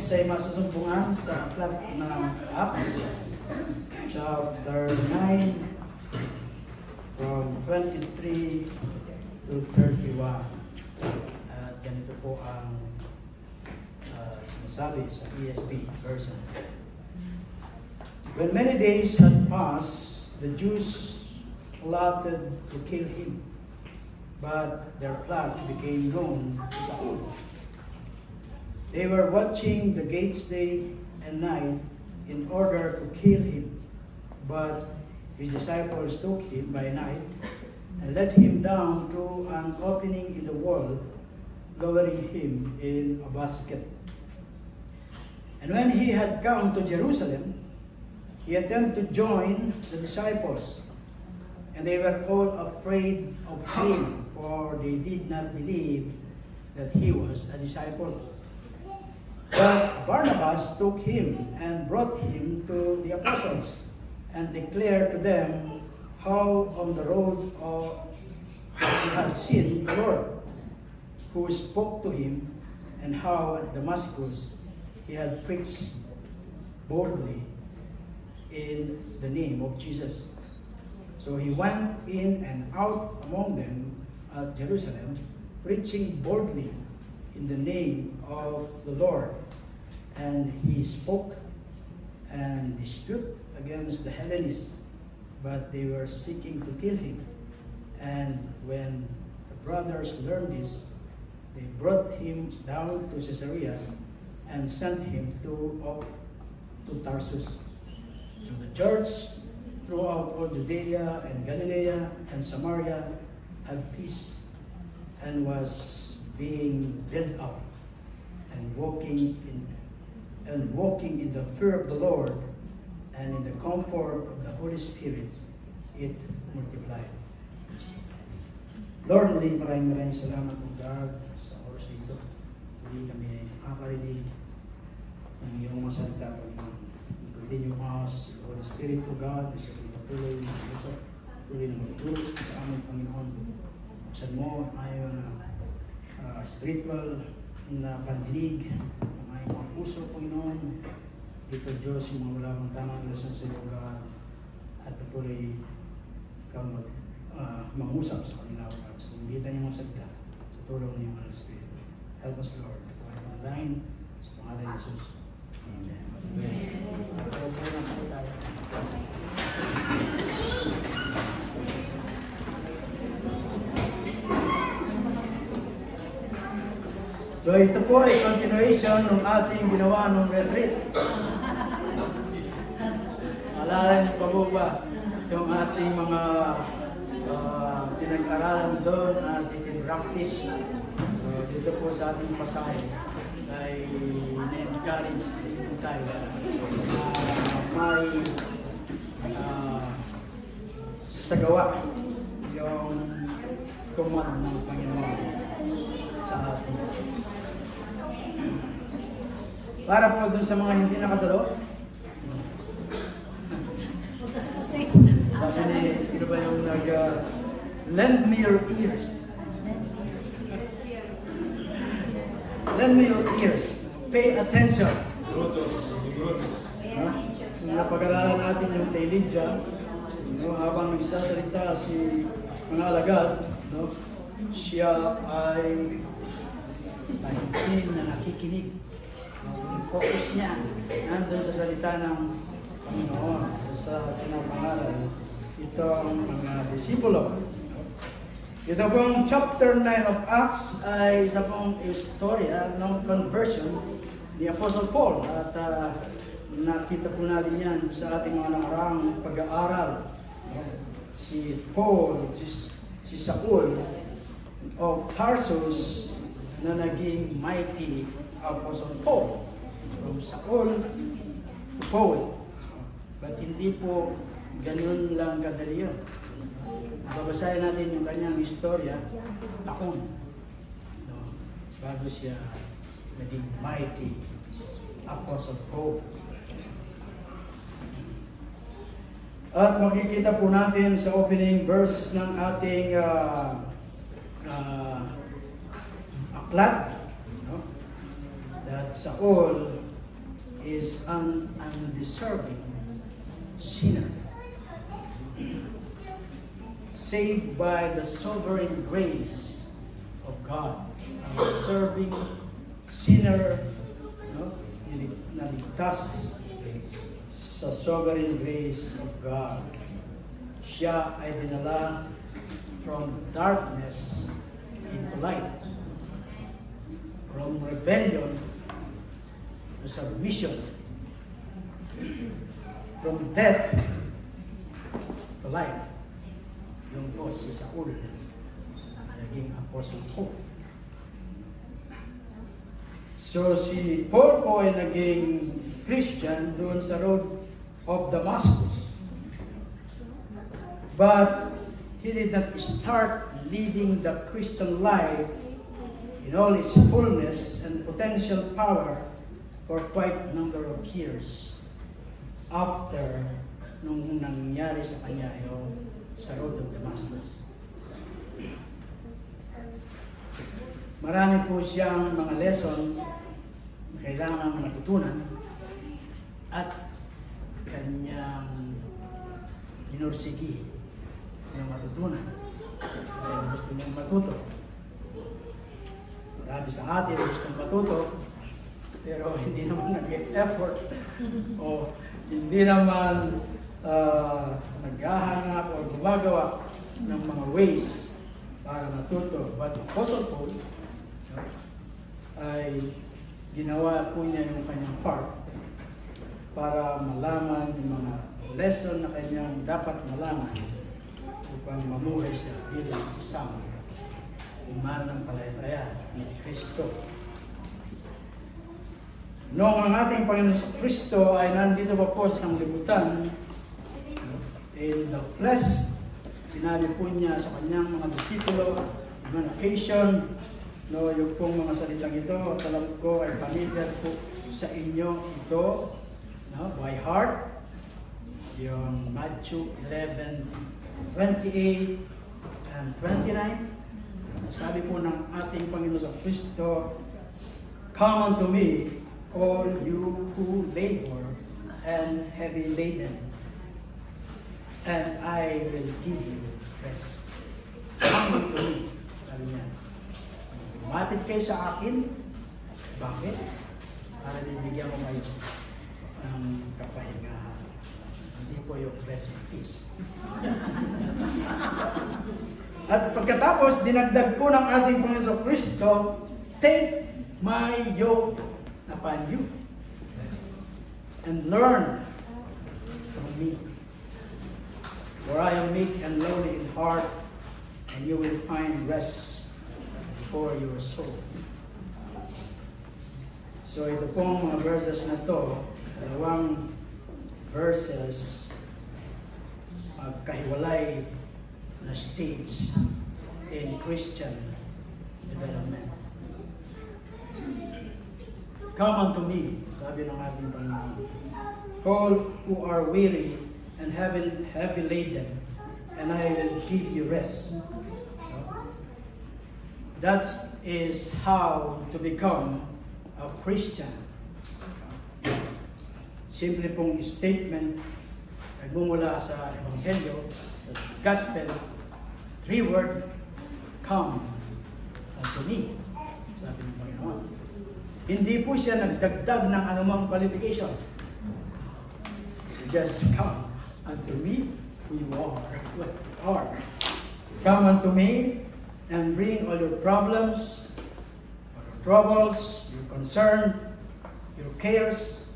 beses ay masusumpungan sa aklat ng Acts, chapter 9, from 23 to 31. At ganito po ang sinasabi sa ESV version. When many days had passed, the Jews plotted to kill him, but their plot became known to Saul. They were watching the gates day and night in order to kill him, but his disciples took him by night and let him down through an opening in the wall, lowering him in a basket. And when he had come to Jerusalem, he attempted to join the disciples, and they were all afraid of him, for they did not believe that he was a disciple. But Barnabas took him and brought him to the apostles and declared to them how on the road he had seen the Lord, who spoke to him, and how at Damascus he had preached boldly in the name of Jesus. So he went in and out among them at Jerusalem, preaching boldly in the name of the Lord. And he spoke and disputed against the Hellenists, but they were seeking to kill him. And when the brothers learned this, they brought him down to Caesarea and sent him to Tarsus. So the church throughout all Judea and Galilee and Samaria had peace and was being built up and walking in the fear of the Lord and in the comfort of the Holy Spirit, it multiplied. Lord, maraming salamat po God sa oras ito. Hindi kami makakarinig ng iyong mga salita, Panginoon. Continue us, Holy Spirit to God, na siya patuloy na mag-usap, patuloy na magturo sa aming Panginoon. Buksan mo ang spiritual na pandinig ng aming mga puso, Panginoon. Dito, Diyos, yung mga wala kang tamang ilasyon sa iyo, God, at patuloy kang mangusap sa kanila, God, sa pamigitan ng mga salita, sa tulong ng iyong Holy Spirit. Help us, Lord, at huwag ang lain sa pangalan ni Jesus. Amen. So ito po ay continuation ng ating ginawa ng retreat. Alala niyo pa po ba yung ating mga pinag-aralan doon at itin-practice. So dito po sa ating pasahe ay na-encourage tayo may sagawa yung command ng Panginoon sa atin. Para po dun sa mga hindi nakadalo, sabi ni, sino ba yung lend me your ears. Lend me your ears. Pay attention. Napag-aralan natin yung kay Lydia, habang nagsasalita si mga alagad, siya ay mahigpit na nakikinig. Yung focus niya nandun sa salita ng Panginoon, sa pinapangalan itong mga disipulo. Ito pong chapter 9 of Acts ay isa pong istorya ng conversion ni Apostle Paul. At nakita po natin yan sa ating mga nakaraang pag-aaral. Si Paul, si Saul of Tarsus na naging mighty Apostle Paul. From Saul to Paul. But hindi po ganun lang kadali yun. Babasahin natin yung kanyang istorya, taon. Bago siya naging mighty Apostle Paul. At makikita po natin sa opening verse ng ating aklat, that Saul is an undeserving sinner, saved by the sovereign grace of God. Ang deserving sinner, no, naligtas sa sovereign grace of God. Siya ay dinala from darkness into light, from rebellion to submission, from death to life. Yung po si Saul, naging apostle po. So si Paul po ay naging Christian doon sa road of Damascus. But he did not start leading the Christian life in all its fullness and potential power for quite a number of years after nung nangyari sa kanya yung sa road of Damascus. Marami po siyang mga lesson na kailangan matutunan at kanyang minursigi na matutunan. Kaya gusto niyang matuto. Marami sa atin gustong matuto, pero hindi naman nag-effort o hindi naman naghahanap o gumagawa ng mga ways para matuto. But Apostle Paul ay ginawa po niya yung kanyang part para malaman yung mga lesson na kanyang dapat malaman upang mamuhay siya bilang isang mananampalataya ni Kristo. Noong ang ating Panginoon Kristo ay nandito pa po sa sanglibutan, in the flesh, sinabi po niya sa kanyang mga disipulo, on occasion, no, yung pong mga salitang ito, at alam ko ay familiar po sa inyo ito, no, by heart, yung Matthew 11:28 and 29. Sabi po ng ating Panginoon sa Kristo, "Come unto me, all you who labor and heavy laden, and I will give you rest." Come unto me, sabi niya. Lumapit kayo sa akin. Bakit? Para bibigyan ko kayo ng kapahingahan. Hindi po yung rest in peace. At pagkatapos, dinagdag po ng ating Panginoon sa Kristo, "Take my yoke upon you and learn from me. For I am meek and lowly in heart, and you will find rest for your soul." So ito pong mga verses na to, dalawang verses, magkahiwalay na stage in Christian development. "Come unto me," sabi ng ating Panginoon, "all who are weary and heavy laden, and I will give you rest." That is how to become a Christian. Simple pong statement, nagmumula sa Ebanghelyo, sa Gospel, 3 word, "Come unto me," sabi ng Panginoon. Hindi po siya nagdagdag ng anumang qualification. Just come unto me, who you are. Come unto me and bring all your problems, all your troubles, your concern, your cares.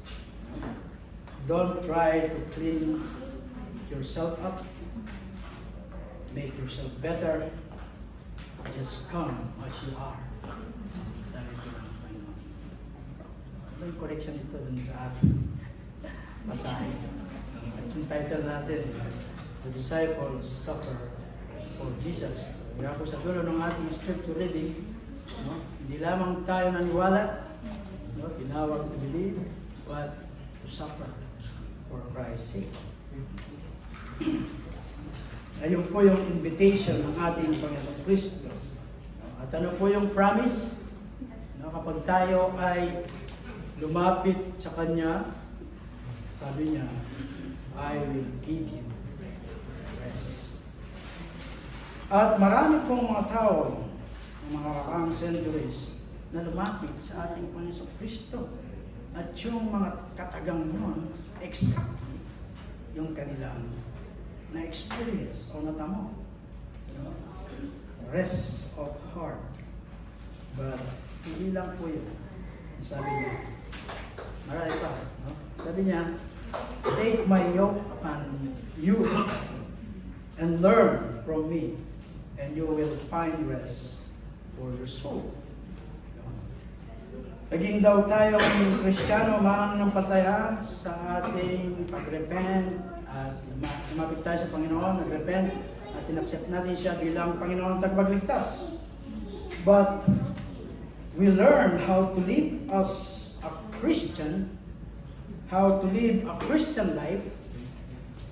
Don't try to clean yourself up, make yourself better. Just come as you are. Sabi ko ng Panginoon. May correction ito dun sa ating pasahe. At yung title natin, "The Disciples Suffer for Jesus." Kaya po sa dulo ng ating scripture reading, no, hindi lamang tayo naniwala, no, tinawag to believe, but to suffer for Christ's sake. Ayun po yung invitation ng ating Panginoon Kristo. At ano po yung promise? No, kapag tayo ay lumapit sa kanya, sabi niya, I will give you rest. At marami pong mga tao, mga kakang centuries, na lumapit sa ating Panginoon Kristo. At yung mga katagang nun, exactly yung kanilang na-experience o natamo. Rest of heart. But hindi lang po yun. Sabi niya, marami pa. No? Sabi niya, take my yoke upon you and learn from me, and you will find rest for your soul. Naging daw tayong Kristiyano, mananampalataya sa ating pag-repent at lumapit tayo sa Panginoon, nag-repent at inaccept natin siya bilang Panginoon at tagapagligtas. But we learn how to live as a Christian, how to live a Christian life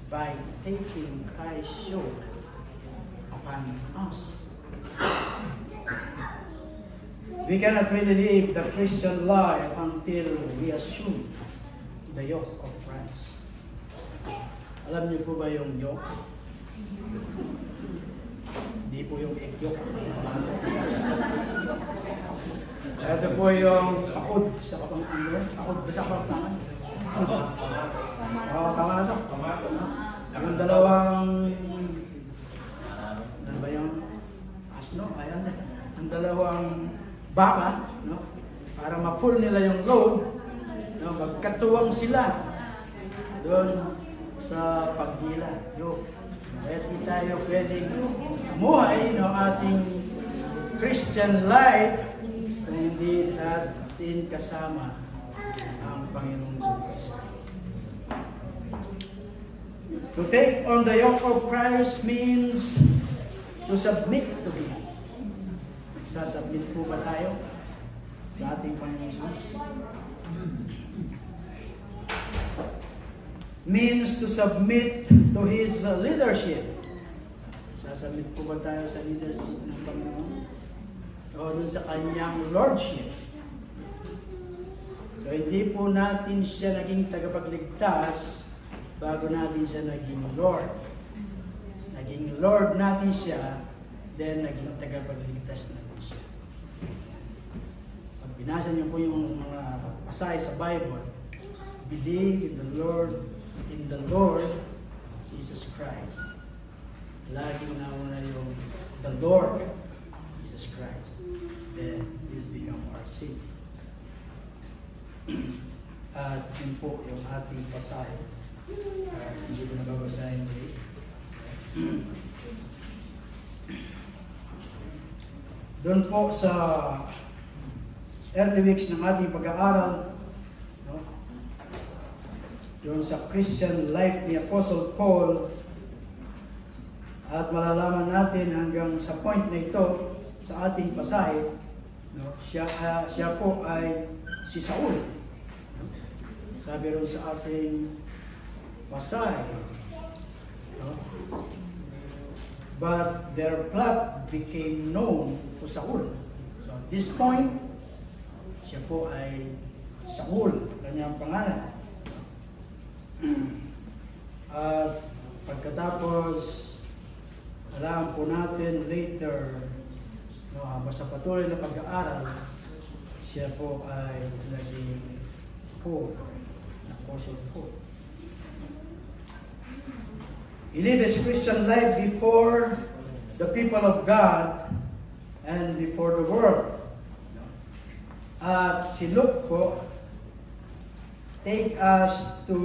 by taking Christ's yoke upon us. We cannot really live the Christian life until we assume the yoke of Christ. Alam niyo po ba yung yoke? Hindi po yung egg yolk. Ito po yung pakod sa kapangkangan. Pakod sa kapangkangan. Kamasok. Ang dalawang, ano ba yung asno? Ayan. Ang dalawang baka, no? Para ma-full nila yung load, no? Magkatuwang sila doon sa paghila. Kaya di tayo pwedeng muhay ng ating Christian life kung hindi natin kasama ang Panginoong Kristo. To take on the yoke of Christ means to submit to Him. Nagsasubmit po ba tayo sa ating Panginoong Jesus? Means to submit to His leadership. Sasubmit po ba tayo sa leadership ng Panginoon? O dun sa Kanyang Lordship? So hindi po natin siya naging tagapagligtas bago natin siya naging Lord. Naging Lord natin siya, then naging tagapagligtas natin siya. Pag binasa niyo po yung mga pasahe sa Bible, believe in the Lord Jesus Christ. Laging nauna yung the Lord Jesus Christ. Then, He has become our Savior. At yun po yung ating pasahe. Hindi ko nababasahin ulit. Doon po sa early weeks ng ating pag-aaral, no? Doon sa Christian life ni Apostle Paul, at malalaman natin hanggang sa point na ito sa ating pasahe, no? Siya po ay si Saul. Sabi ron sa ating pasahe, no? But their plot became known to Saul. So at this point, siya po ay Saul, kanyang pangalan. At pagkatapos, alam po natin later, no, basta patuloy na pag-aaral, siya po ay naging Paul, Apostle Paul. He lived his Christian life before the people of God and before the world. At si Luke po, take us to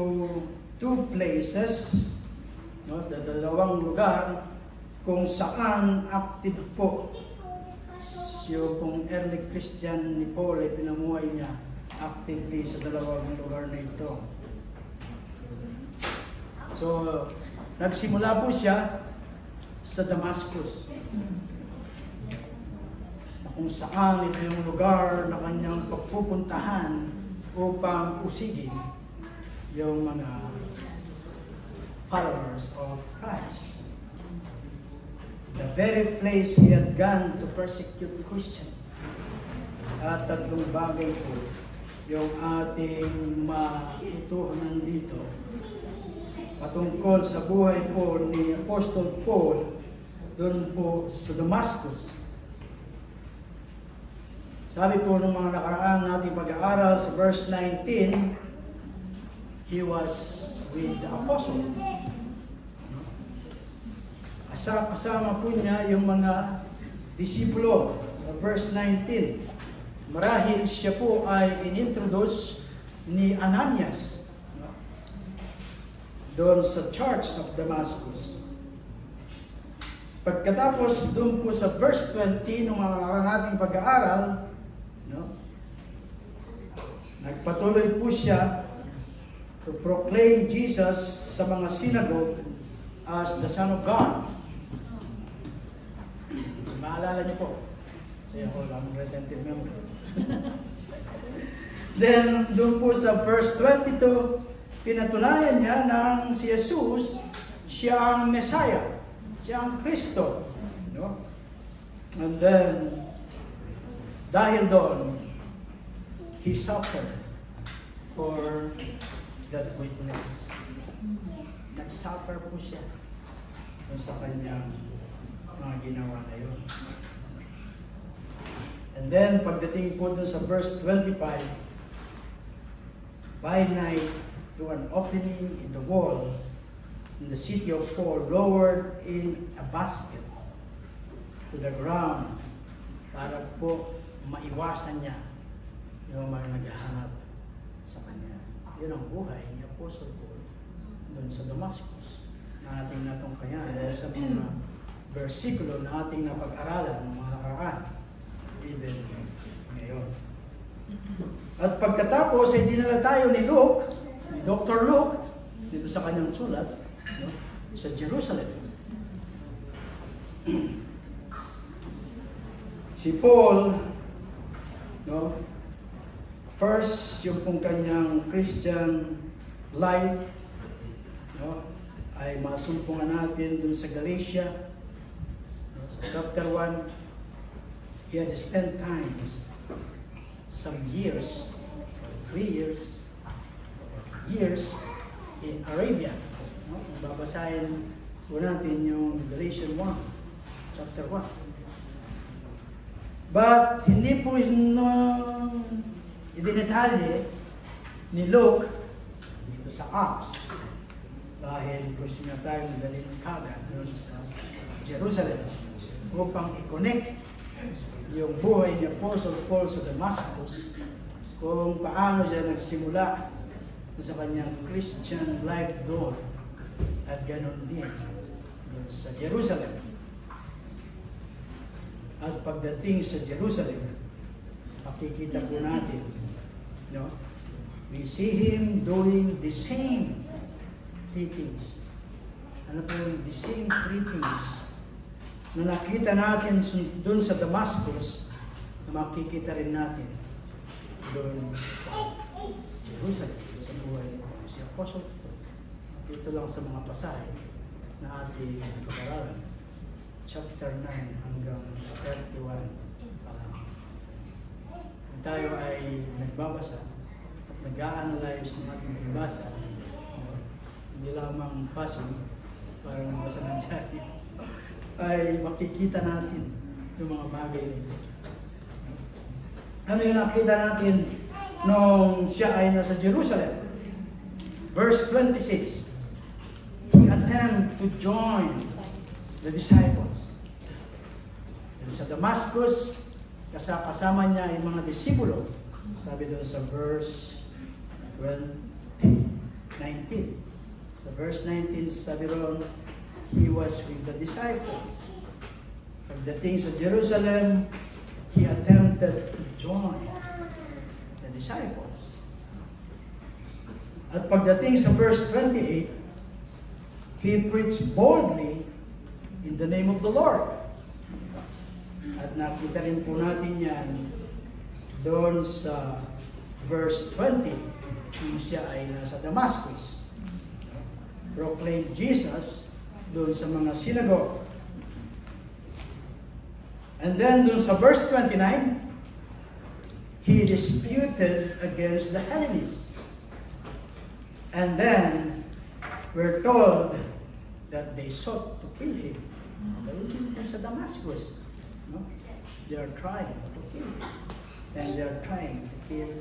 two places, no, dalawang lugar kung saan active po yung early Christian ni Paul ay pinamuhay niya actively sa dalawang lugar na ito. So, nagsimula po siya sa Damascus, kung saan ito yung lugar na kanyang pagpupuntahan upang usigin yung mga followers of Christ. The very place he had gone to persecute Christians. At tatlong bagay po yung ating matutuhanan dito patungkol sa buhay po ni Apostle Paul doon po sa Damascus. Sabi po ng mga nakaraang nating pag-aaral sa verse 19, he was with the apostle. Kasama po niya yung mga disipulo. Verse 19, marahil siya po ay inintroduce ni Ananias doon sa church of Damascus. Pagkatapos doon po sa verse 20 ng mga nating pag-aaral, nagpatuloy po siya to proclaim Jesus sa mga synagogue as the Son of God. Maalala niyo po, kaya ako lang retentive memory. Then, doon po sa verse 22, pinatunayan niya na si Jesus, siya ang Messiah, siya ang Kristo. No? And then, dahil doon, he suffered for that witness. Nag-suffer po siya dun sa kanyang mga ginawa na yun. And then, pagdating po dun sa verse 25, by night, through an opening in the wall, in the city of Paul, lowered in a basket to the ground para po maiwasan niya yung mga naghahanap sa kanya. Yun ang buhay ni Apostle Paul doon sa Damascus na ating natungkayan dahil sa mga versikulo na ating napag-aralan ng mga nakaraan, even ngayon. At pagkatapos ay dinala tayo ni Luke, ni Dr. Luke, dito sa kanyang sulat, no, sa Jerusalem. Si Paul, no, first, yung pong kanyang Christian life, no, ay masumpungan natin dun sa Galatia, no, sa chapter 1, he had spent times, some years, 3 years in Arabia. No? Babasahin po natin yung Galatians 1, chapter 1. But hindi po idinetalye ni Luke dito sa Acts dahil gusto niya tayong dalhin kagad doon sa Jerusalem upang i-connect yung buhay ni Apostle Paul sa Damascus kung paano siya nagsimula sa kanyang Christian life doon at ganon din doon sa Jerusalem. At pagdating sa Jerusalem, makikita po natin, no? We see him doing the same three things. Ano po yung the same three things na nakita natin doon sa Damascus, na makikita rin natin doon sa Jerusalem, sa buhay si Apostle Paul. Dito lang sa mga pasahe na ating pag-aralan. Chapter 9 hanggang 31. Kung tayo ay nagbabasa at nag-a-analyze ng ating pagbasa, hindi lamang passing, parang nabasa ng diary, ay makikita natin yung mga bagay nito. Ano yung nakita natin nung siya ay nasa Jerusalem? Verse 26, he attempted to join the disciples. Sa Damascus, kasama niya yung mga disipulo. Sabi doon sa verse 19. Sa verse 19, sabi doon, he was with the disciples. Pagdating sa Jerusalem, he attempted to join the disciples. At pagdating sa verse 28, he preached boldly in the name of the Lord. At nakita rin po natin yan doon sa verse 20, kung siya ay nasa Damascus. Proclaim Jesus doon sa mga synagogue. And then doon sa verse 29, he disputed against the Hellenes. And then, we're told that they sought to kill him. Sa Damascus, no? They are trying to kill him. And they are trying to kill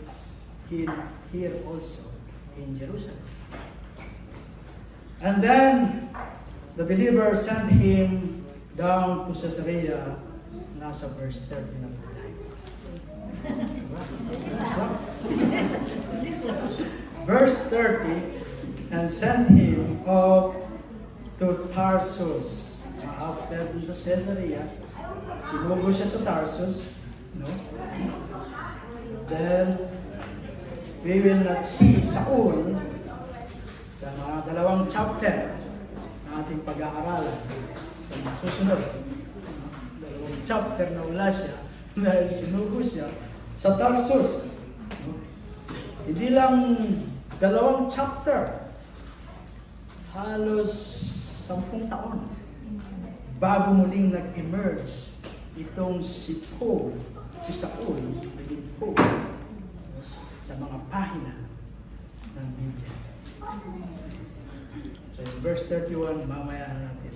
him here also in Jerusalem. And then, the believers sent him down to Caesarea, nasa verse 30 na po tayo. Verse 30, and sent him off to Tarsus. After dun sa Caesarea, sinugo siya sa Tarsus, no? Then, we will not see Saul sa mga dalawang chapter na ating pag-aaralan sa mga susunod. Dalawang chapter na wala siya dahil sinugo siya sa Tarsus. Hindi lang dalawang chapter, halos 10 taon bago muling nag-emerge itong si Paul, si Saul, naging Paul sa mga pahina ng Biblia. So in verse 31, mamaya na natin.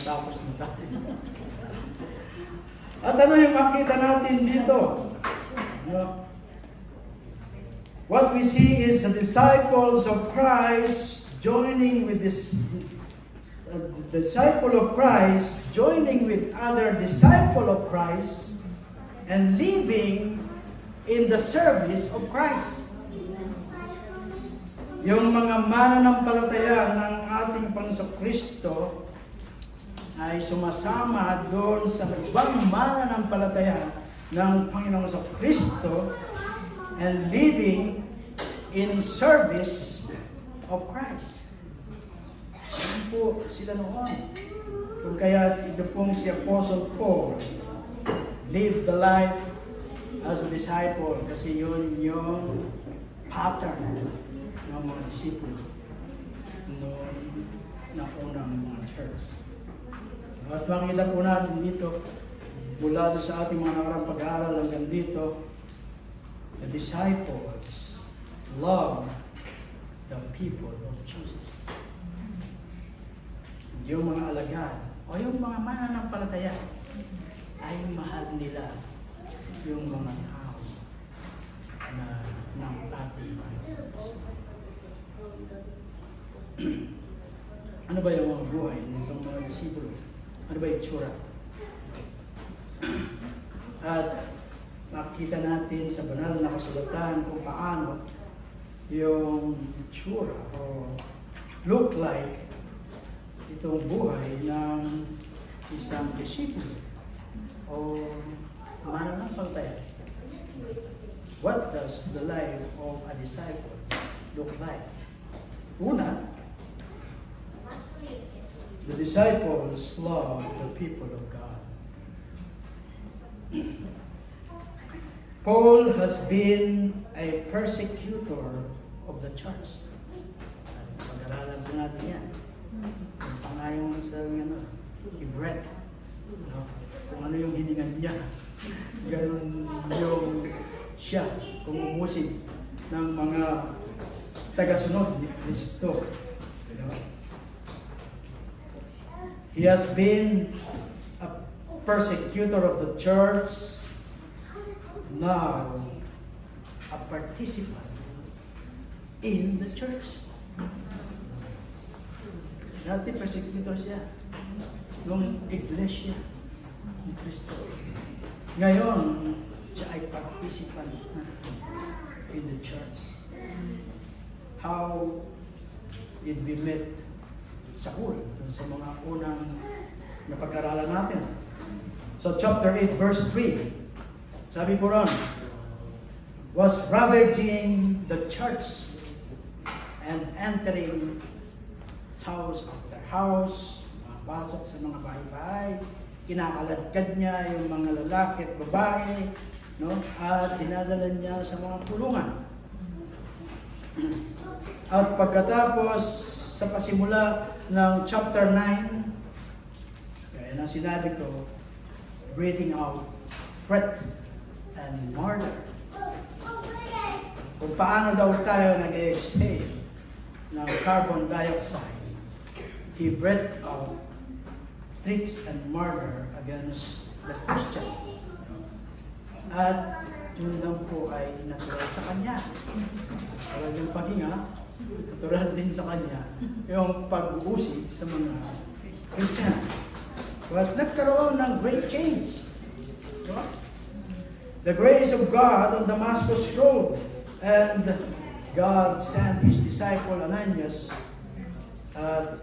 Tapos na tayo. At ano yung makita natin dito? No? What we see is the disciples of Christ joining with this the disciple of Christ joining with other disciple of Christ and living in the service of Christ. Yung mga mananampalataya ng ating Panginoon ay sumasama doon sa ibang mananampalataya ng Panginoong Kristo and living in service of Christ. Yan po sila noon. Kung kaya ito pong si Apostle Paul, live the life as a disciple kasi yun yung pattern ng mga disipulo noon na unang mga church. At makita po natin dito, mula sa ating mga nakarang pag-aaral hanggang dito, the disciples love the people of Jesus. Yung mga alagad o yung mga mananampalataya ay mahal nila yung mga tao na ng ating Panginoon. Ano ba yung mga buhay nitong mga disipulo? Ano ba yung tsura? At makita natin sa banal na kasulatan kung paano yung tsura o look like itong buhay ng isang disipulo o mananampalataya. What does the life of a disciple look like? Una, the disciples love the people of God. Paul has been a persecutor of the church. Pag-aralan po natin yan. Ang pangayong sa ibret. No? Kung ano yung hiningan niya. Ganun yung siya kung umusig ng mga tagasunod ni Kristo. You know? He has been a persecutor of the church, now a participant in the church. Dati persecutor siya ng iglesia ni Kristo. Ngayon, siya ay participant in the church. How did we meet Saul dun sa mga unang napag-aralan natin? So chapter 8 verse 3, sabi po ron, was ravaging the church and entering house after house, pasok sa mga bahay-bahay, kinakaladkad niya yung mga lalaki at babae, no? At dinadala niya sa mga kulungan. At pagkatapos sa pasimula ng chapter 9, kaya na sinabi ko, breathing out threat and murder. Kung paano daw tayo nag-exhale ng carbon dioxide, he breathed out threats and murder against the Christian. At yun lang po ay natural sa kanya. Natural yung paghinga, natural din sa kanya yung pag-uusig sa mga Christian. But nagkaroon ng great change. The grace of God on Damascus Road, and God sent His disciple Ananias at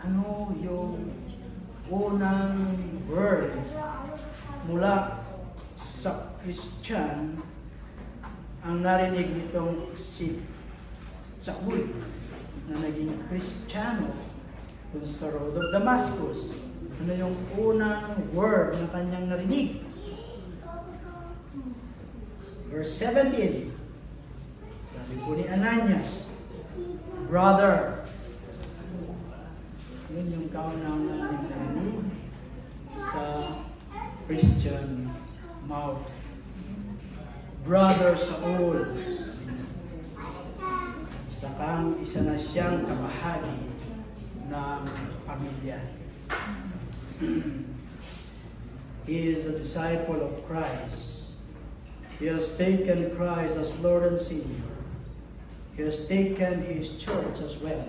ano yung unang word mula sa Christian ang narinig nitong si Saul na naging Kristiyano dun sa road of Damascus. Ano yung unang word na kanyang narinig? Verse 17. Sabi po ni Ananias, brother. Yun yung kaunang narinig sa Christian mouth. Brother Saul. Isa na siyang kabahagi ng pamilya. He is a disciple of Christ. He has taken Christ as Lord and Savior. He has taken His church as well.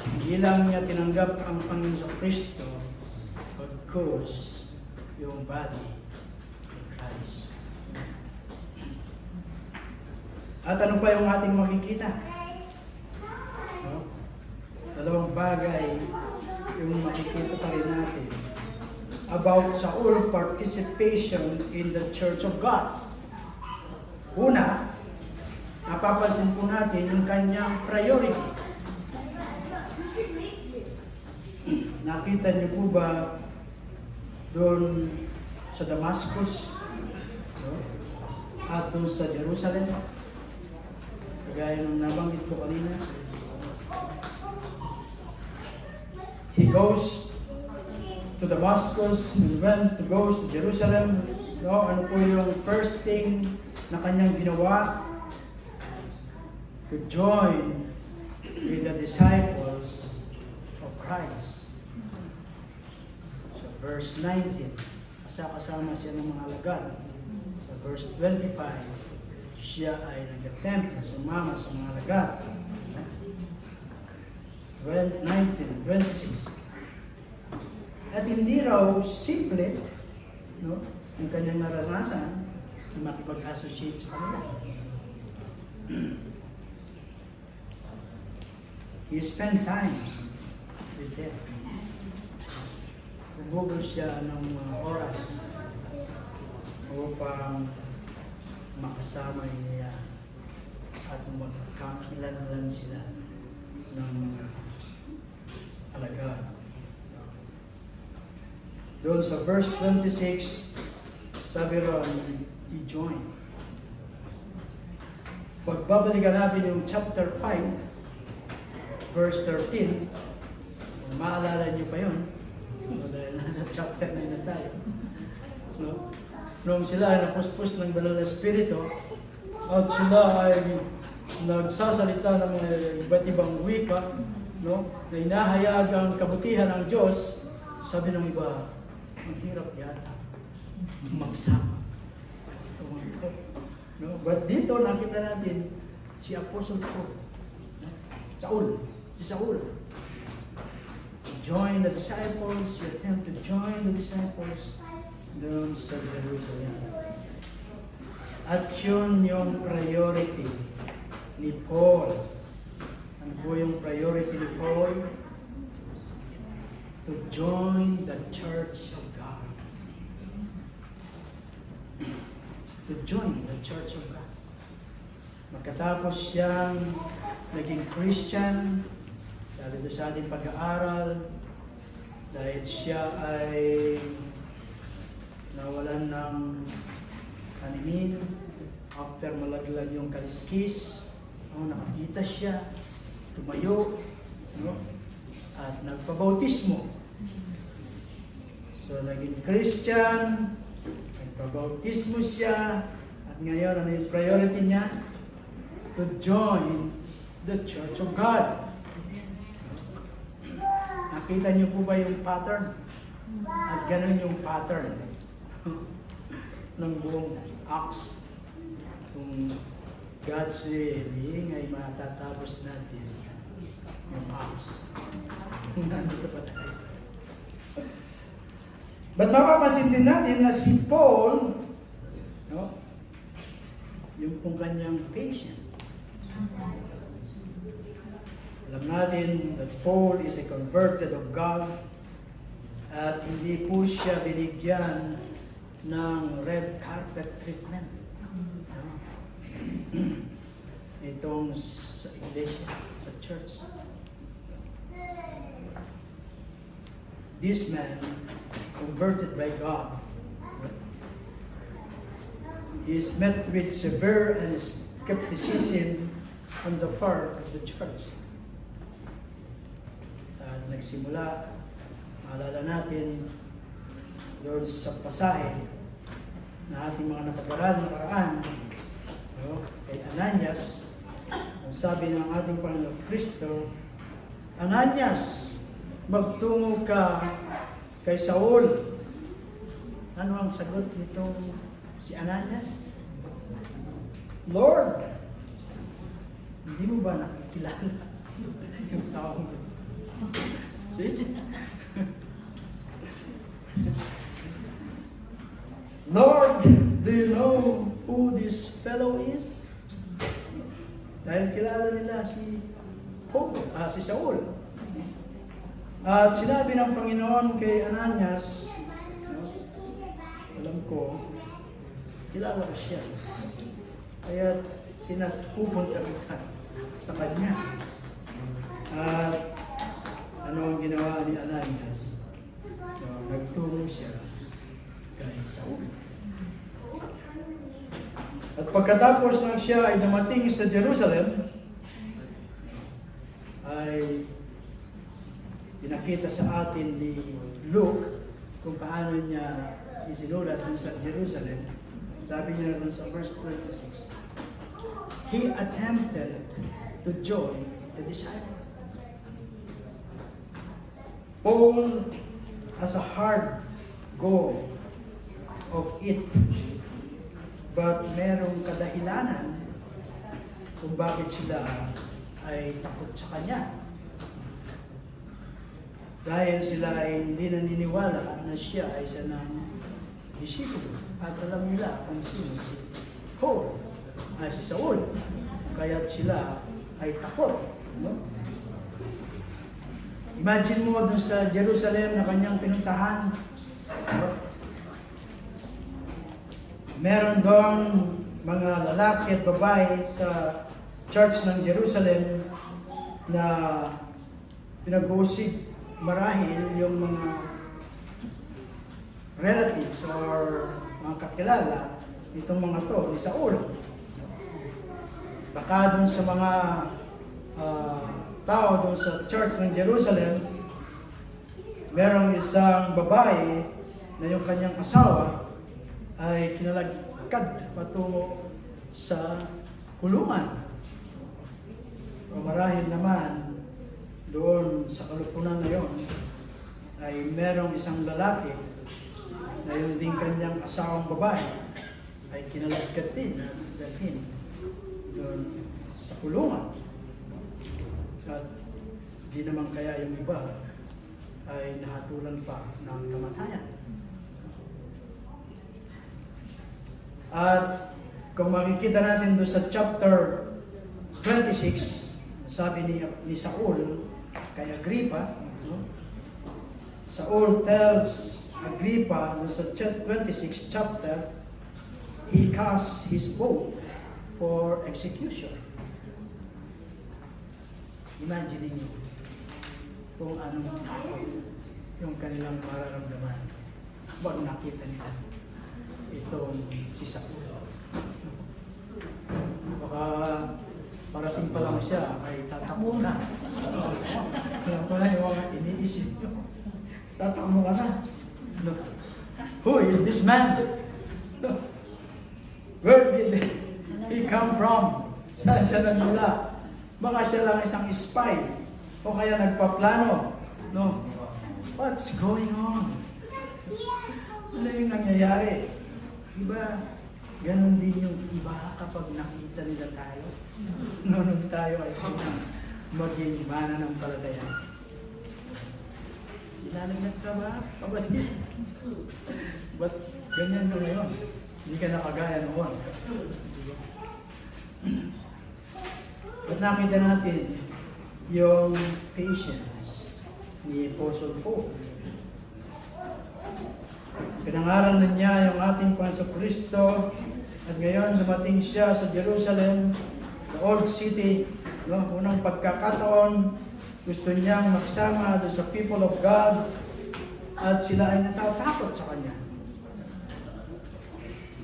Hindi lang niya tinanggap ang Panginoon Kristo, but course, yung body of Christ. At ano pa yung ating makikita? No? Dalawang bagay yung makikita pa rin natin about Saul's participation in the Church of God. Una, napapansin po natin yung kanyang priority. Nakita niyo po ba doon sa Damascus, no? At doon sa Jerusalem, kagaya ng nabanggit ko kanina, he goes to Damascus and goes to Jerusalem. No? Ano po yung first thing na kanyang ginawa? To join with the disciples of Christ. So verse 19, kasama siya ng mga alagad. Sa verse 25, siya ay nag-attempt na sumama sa mga alagad. 19:26. At hindi raw simple, no, yung kanyang naranasan na makipag-associate sa kanila. He spent times with them. Bumugol siya ng mga oras upang makasama niya at magkakilanlan sila ng mga alagad. Doon sa verse 26, sabi ron, he joined. Pagbabalikan natin yung chapter 5, verse 13, kung maalala niyo pa yun, dahil nasa chapter 9 na tayo. No? Nung sila ay napuspos ng banal na espiritu, at sila ay nagsasalita ng mga iba't ibang wika, no? Na inahayag ang kabutihan ng Diyos, sabi ng iba, ang hirap yata magsama. So, no? But dito nakita natin si Apostle Paul, si Saul. Join the disciples, he attempt to join the disciples doon sa Jerusalem. At yun yung priority ni Paul. Ano po yung priority ni Paul? To join the Church of God. To join the Church of God. Magkatapos siyang naging Christian, sabi doon sa ating pag-aaral, dahil siya ay nawalan ng kanimin, after malaglag yung kaliskis, nakakita siya, tumayo, no? At nagpabautismo. So, naging Christian, Nabautismo siya, at ngayon, ano yung priority niya? To join the Church of God. Nakita niyo po ba yung pattern? At ganun yung pattern ng buong Acts. Kung God's willing ay matatapos natin yung Acts. Nandito pa tayo. But mapapansin din natin na si Paul, no, yung kung kanyang patient. Alam natin that Paul is a converted of God at hindi po siya binigyan ng red carpet treatment. Itong sa iglesia, sa church. This man, converted by God, is met with severe and skepticism on the part of the church. At nagsimula, maalala natin, doon sa pasahe na ating mga nakaraan, no, kay Ananias, ang sabi ng ating Panginoon Kristo, Ananias, magtungo ka kay Saul. Ano ang sagot nitong si Ananias? Lord, hindi mo ba nakikilala yung taong sige. Lord, do you know who this fellow is? Dahil kilala nila si Saul. At sinabi ng Panginoon kay Ananias, no, alam ko, kilala ko siya. Kaya pinapupunta kita sa kanya. At ano ang ginawa ni Ananias? So, nagtungo siya kay Saul. At pagkatapos nang siya ay dumating sa Jerusalem, ay pinakita sa atin ni Luke kung paano niya isinulat dun sa Jerusalem. Sabi niya dun sa verse 26, he attempted to join the disciples. Paul has a hard goal of it, but merong kadahilanan kung bakit sila ay takot sa kanya. Dahil sila ay hindi naniniwala na siya ay isa ng disipulo. At alam nila kung sino si Paul, ay si Saul. Kaya sila ay takot. No? Imagine mo dun sa Jerusalem na kanyang pinuntahan. Meron doon mga lalaki at babae sa church ng Jerusalem na pinag-uusig marahil yung mga relatives or mga kakilala itong mga to ni Saul. Baka dun sa mga tao dun sa church ng Jerusalem, merong isang babae na yung kanyang asawa ay kinalagkad patungo sa kulungan. O marahil naman doon sa kalupunan na yon ay merong isang lalaki na yung ding kanyang asawang babae ay kinalagkat din na dalhin doon sa kulungan. At di naman kaya yung iba ay nahatulan pa ng kamatayan. At kung makikita natin doon sa chapter 26, sabi ni Saul kay Agrippa, no? Saul tells Agrippa sa 26 chapter, he casts his vote for execution. Imagine niyo kung anong takot yung kanilang mararamdaman pag nakita nila itong si Saul. Baka parating pa lang siya, ay tatamo na. Alam ko na yung mga iniisip nyo. Tatamo ka na. Look, who is this man? Where did he come from? Saan siya nagmula? Baka siya lang isang spy o kaya nagpaplano. No? What's going on? Ano yung nangyayari? Diba, ganun din yung iba kapag nakita nila tayo. Nung tayo ay maging mananampalataya. Ilalagnat ka ba? Kapatid? Ba't ganyan ka ngayon? Hindi ka nakagaya noon. At nakita natin yung patience ni Apostle Paul. Pinangaral na niya yung ating Panginoong Kristo at ngayon dumating siya sa Jerusalem, the old city. No? Unang pagkakataon, gusto niyang magsama doon sa people of God at sila ay natatakot sa kanya.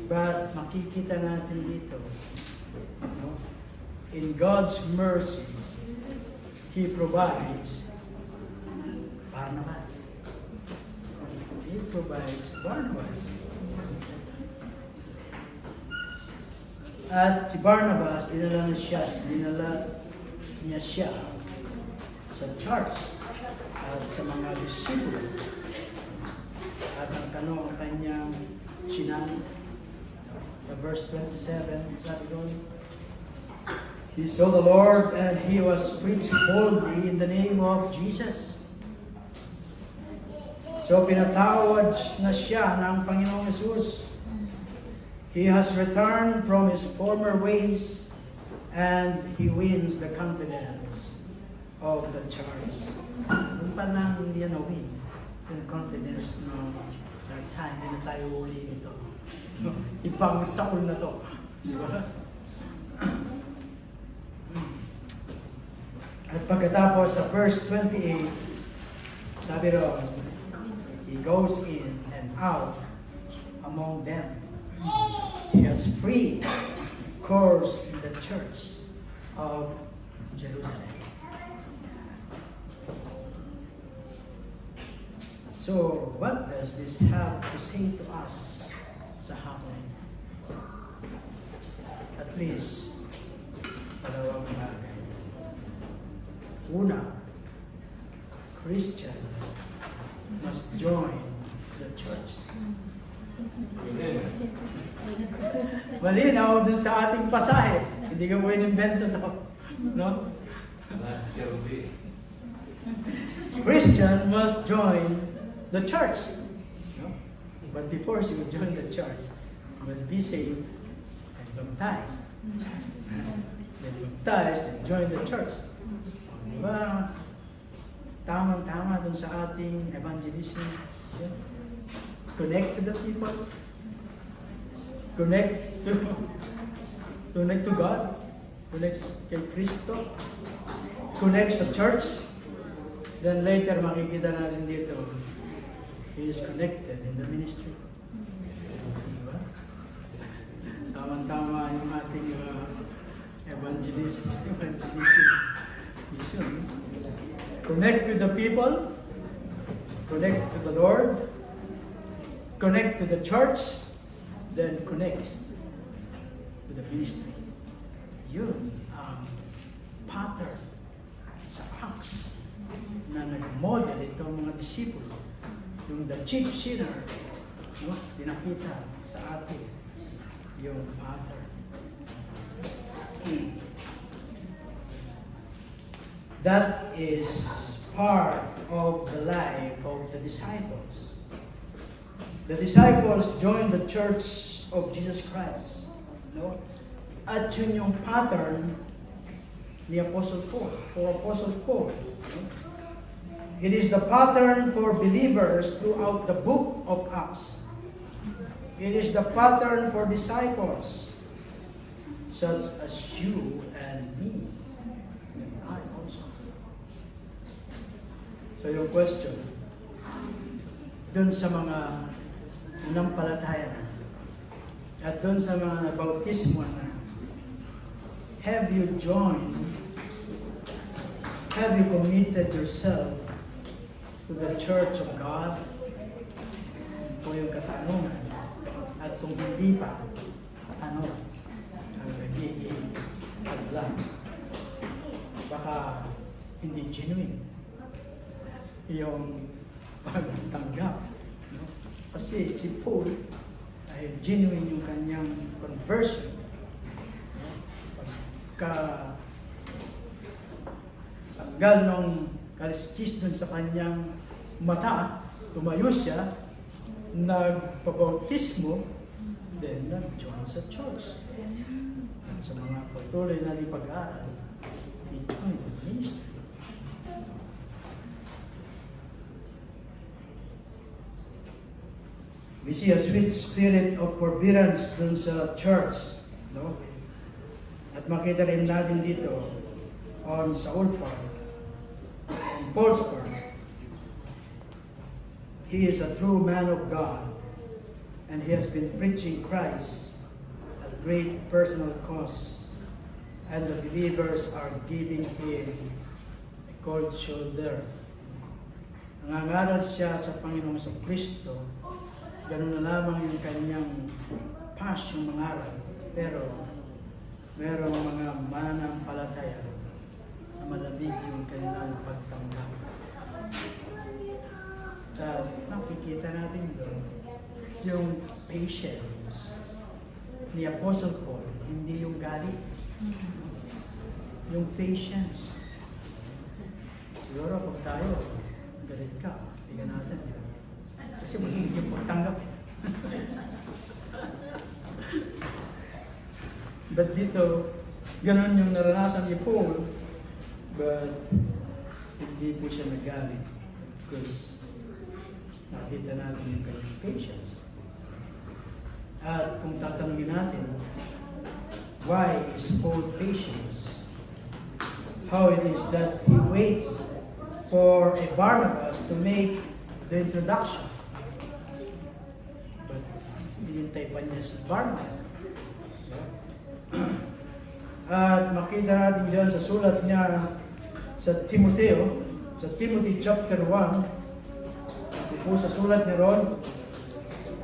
But makikita natin dito, no? In God's mercy, He provides Barnabas. He provides Barnabas. At si Barnabas, dinala niya siya sa church at sa mga disipulo. At ang kanyang sinang, sa verse 27, sabi doon, he saw the Lord and he was preached boldly in the name of Jesus. So pinatawad na siya ng Panginoong Jesus. He has returned from his former ways and he wins the confidence of the church. Kung pa lang yan win, yung confidence ng church, hindi na tayo uli nito. Ibang Saul na to. Di ba? At pagkatapos sa verse 28, sabi ron, he goes in and out among them. He has free course in the church of Jerusalem. So, what does this have to say to us sa hapon? At least, dalawang bagay. Una, Christian must join the church. Malinaw dun sa ating pasahe. Hindi ka mo in-invento na. No? Christian must join the church. No? But before she will join the church, she must be saved and baptized. Then baptized and join the church. Diba? Tamang-tama dun sa ating evangelism. Yeah. Connect to the people. Connect to God. Connect kay Kristo. Connect sa church. Then later makikita natin dito, he is connected in the ministry. Diba? Tama-tama yung ating evangelism mission. Connect with the people. Connect to the Lord. Connect to the church, then connect to the ministry. Yun ang pattern sa Acts na nag-model itong mga disipulo. Yung the chief sinner, no? Pinakita sa atin yung pattern. That is part of the life of the disciples. The disciples joined the church of Jesus Christ. No? At yun yung pattern ni Apostle Paul, for Apostle Paul. No? It is the pattern for believers throughout the book of Acts. It is the pattern for disciples, such as you and me, and I also. So yung question, dun sa mga nanampalataya na, at dun sa mga bautismo na, have you committed yourself to the church of God? Po yung katanungan. At kung hindi pa, ano, ang nagiging hadlang. Baka hindi genuine yung pagtanggap. No? Kasi si Paul ay genuine yung kanyang conversion. Pagka tanggal ng kaliskis dun sa kanyang mata, tumayo siya, nagpabautismo, then nag-join sa church. At sa mga patuloy na pag-aaral, he joined the ministry. We see a sweet spirit of forbearance dun sa church. No? At makita rin natin dito on Saul part, on Paul's part. He is a true man of God, and he has been preaching Christ at great personal cost, and the believers are giving him a cold shoulder. Nangangaral siya sa Panginoong sa Kristo, ganun na lamang yung kanyang passion mangaral, pero merong mga mananampalataya na malamig yung kanilang pagtanggap. At nakikita natin doon yung patience ni Apostle Paul, hindi yung galit. Yung patience. Siguro kung tayo, galit ka, tingnan natin. Kasi magiging yung pagtanggap. But dito, ganun yung naranasan ni Paul, but hindi po siya nagalit because nakita natin yung kanyang patience. At kung tatanungin natin, why is Paul patient? How it is that he waits for a Barnabas to make the introduction. But hinintay pa niya si Barnabas. At makita natin dyan sa sulat niya sa Timoteo, sa Timothy chapter 1, po sa sulat ni Ron,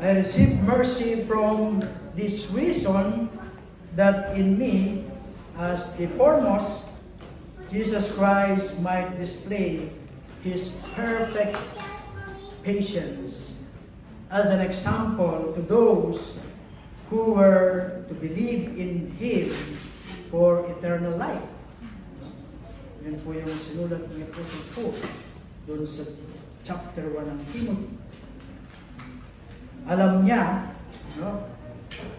I received mercy from this reason that in me, as the foremost, Jesus Christ might display His perfect patience as an example to those who were to believe in Him for eternal life. Yan po yung sinulat ni Apostle Paul doon sa chapter 1 ng Timothy. Alam niya, no?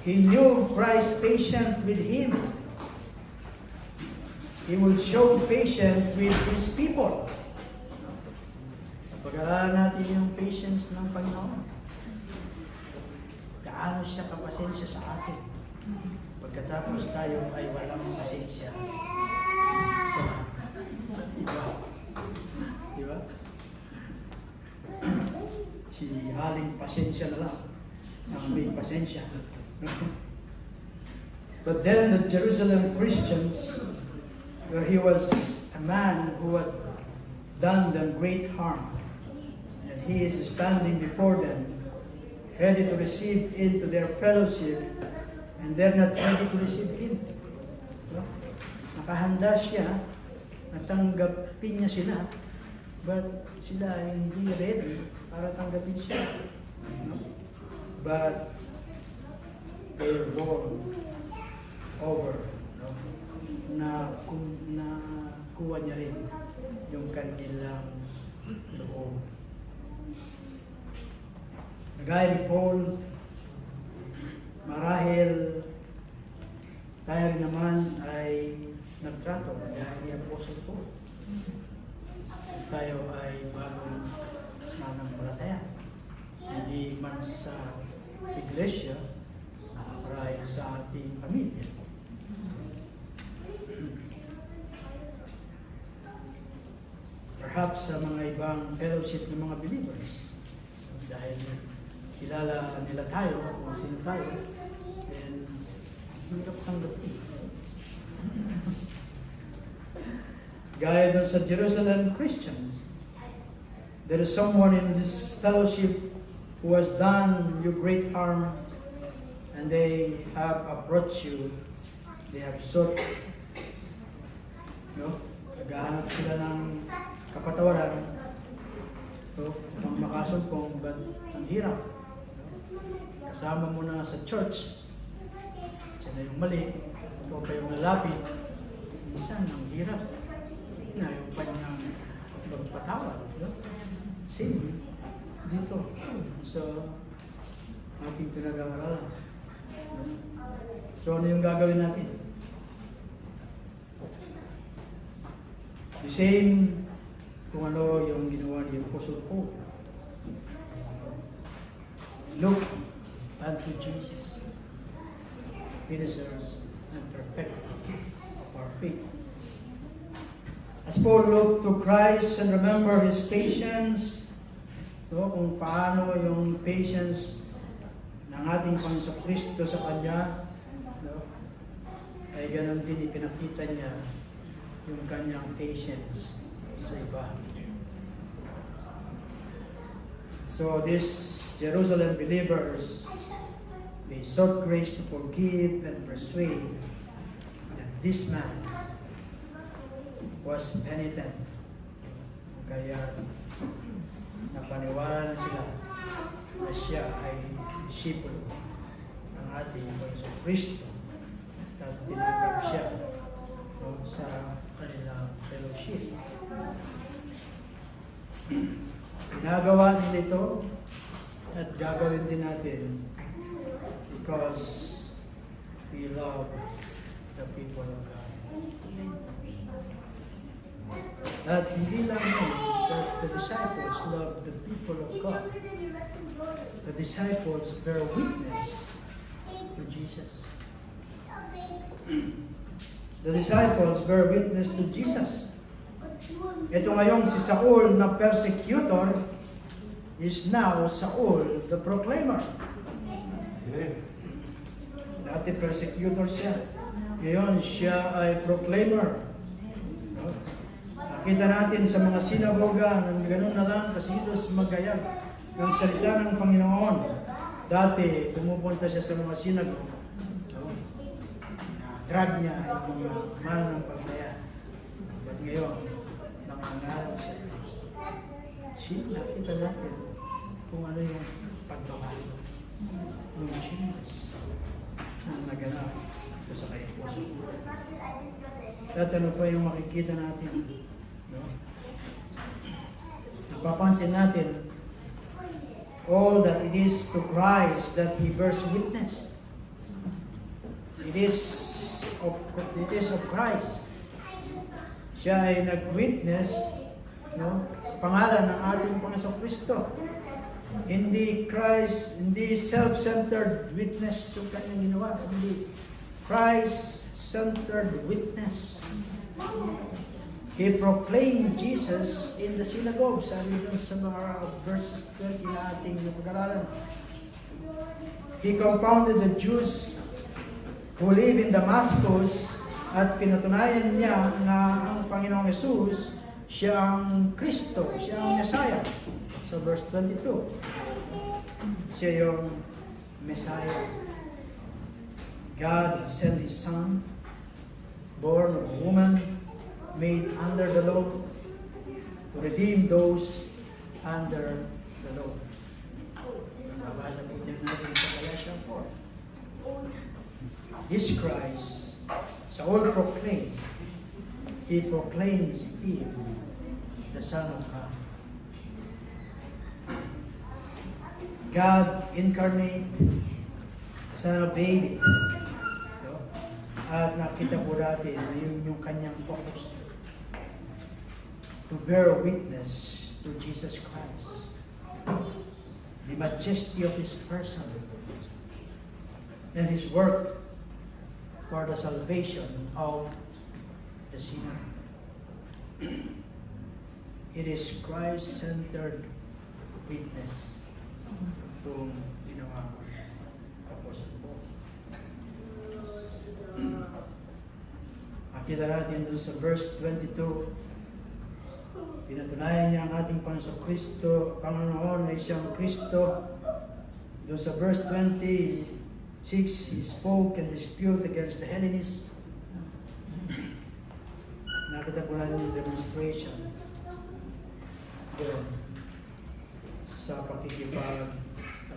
He knew Christ patient with him. He will show patience with His people. Pag-aralan natin yung patience ng Panginoon. Gaano siya kapasensya sa atin. Pagkatapos tayo ay walang pasensya sa iba. Diba? Si Aling pasensya na lang. Ang may pasensya. But then the Jerusalem Christians, where he was a man who had done them great harm, and he is standing before them, ready to receive into their fellowship, and they're not ready to receive him. So, nakahanda siya, natanggapin niya sila, but sila hindi ready para tanggapin siya. No? But they roll over. No? Na kuha niya rin yung kanilang loob. Gaya ni Paul, marahil tayo rin naman ay nagtrato gaya ni Apostle Paul. Tayo ay bagong mananampalataya. Hindi man sa iglesia, marahil sa ating pamilya. Perhaps sa mga ibang fellowship ng mga believers. Dahil kilala nila tayo, kung sino tayo, then hirap tanggapin. Gaya dun sa Jerusalem Christians, there is someone in this fellowship who has done you great harm and they have approached you, they have sought, no? Naghahanap sila ng kapatawaran, no? Upang makasumpong, but ang hirap. No? Kasama mo na sa church, siya na yung mali, ikaw pa yung lalapit, minsan ang hirap. Na yung kanyang magpatawad. No? Same dito. So, ating pinag-aaralan. So, ano yung gagawin natin? The same kung ano yung ginawa ni Apostle Paul. Look unto Jesus, finisher and perfecter of our faith. As Paul looked to Christ and remember His patience, no, kung paano yung patience ng ating Panginoon Kristo sa Kanya, no, ay ganun din ipinakita niya yung Kanyang patience sa iba. So these Jerusalem believers, they sought grace to forgive and persuade that this man was penitent. Kaya napaniwala na sila na siya ay disipulo ng ating Panginoon Kristo at tinanggap siya, no, sa kanilang fellowship. Ginagawa nila ito at gagawin din natin because we love the people of God. At hindi lang yun, that the disciples love the people of God. The disciples bear witness to Jesus. The disciples bear witness to Jesus. Ito ngayong si Saul na persecutor is now Saul the proclaimer. Dati persecutor siya. Ngayon siya ay proclaimer. Kita natin sa mga sinagoga ng gano'n na lang kasilos magayag ng salita ng Panginoon. Dati, pumupunta siya sa mga sinagoga. No? Drag niya ay mga mahal ng pagmaya. At ngayon, nangangaral siya. Nakita natin kung ano yung pagbabago ng Jesus na naganap ito sa kay Apostle. At ano pa yung makikita natin? No? Napapansin natin all that it is to Christ that He bears witness. It is of Christ. Siya ay nag-witness, no, sa pangalan ng ating Panginoong Kristo. Hindi Christ, hindi self-centered witness yung kanyang ginawa, hindi Christ-centered witness. He proclaimed Jesus in the synagogue. Sabi dun sa mga verses 20 na ating napag-aralan. He confounded the Jews who live in Damascus at pinatunayan niya na ang Panginoong Jesus, siya ang Kristo, siya ang Messiah. So verse 22, siya yung Messiah. God sent His Son, born of a woman, made under the law, to redeem those under the law. Nabasa po niya natin sa Galatians 4. This Christ, Saul proclaimed, he proclaims Him, the Son of God. God incarnate, Son of David. At nakita po natin na yun yung kanyang focus. To bear witness to Jesus Christ. The majesty of His person. And His work for the salvation of the sinner. It is Christ-centered witness itong ginawa ko Apostle Paul. Makita natin dun sa verse 22, pinatunayan niya ang ating Panginoon Kristo, Panginoon ay siyang Kristo. Doon sa verse 20, 6, he spoke and dispute against the Hellenists. Nakita po natin yung demonstration doon sa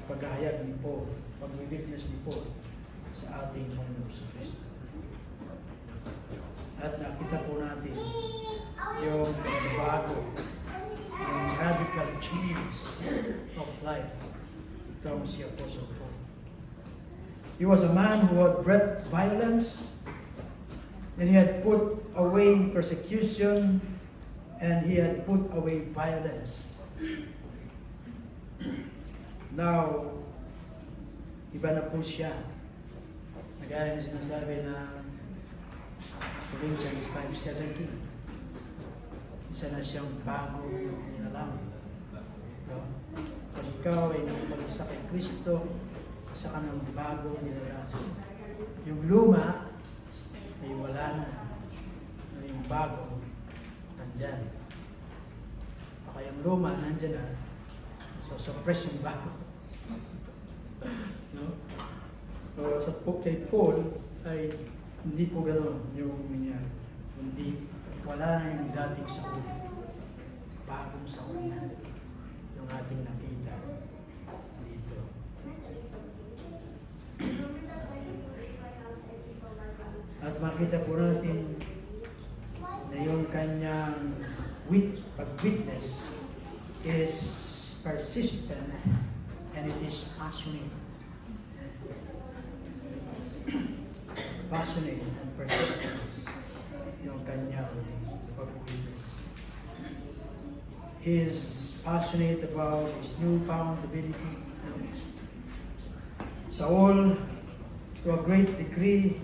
paghahayag ni Paul, pag-witness ni Paul sa ating Panginoon sa Kristo. At nakita po natin yung pagbabago, yung radical change of life. Ito si Apostle Paul. He was a man who had bred violence, and he had put away persecution, and he had put away violence. Now, iba na po siya. Nagaya na sinasabi na Corinthians 5:17. Isa na siyang bago nilalang. No? Pag ikaw ay nakipag-isa kay Kristo, isa ka ng bago nilalang. Yung luma ay wala na. Yung bago, nandyan. Baka yung luma, nandyan na. So, suppress yung bago. No? So, sa kay Paul, ay hindi po gano'n yung nangyari. Hindi, wala na yung dating saon. Bagong saon na yung ating nakita dito. At makita po natin na yung kanyang pag-witness is persistent and it is passionate. Passionate and persistent yung kanyang pag-witness. He is passionate about his newfound ability. Saul, to a great degree,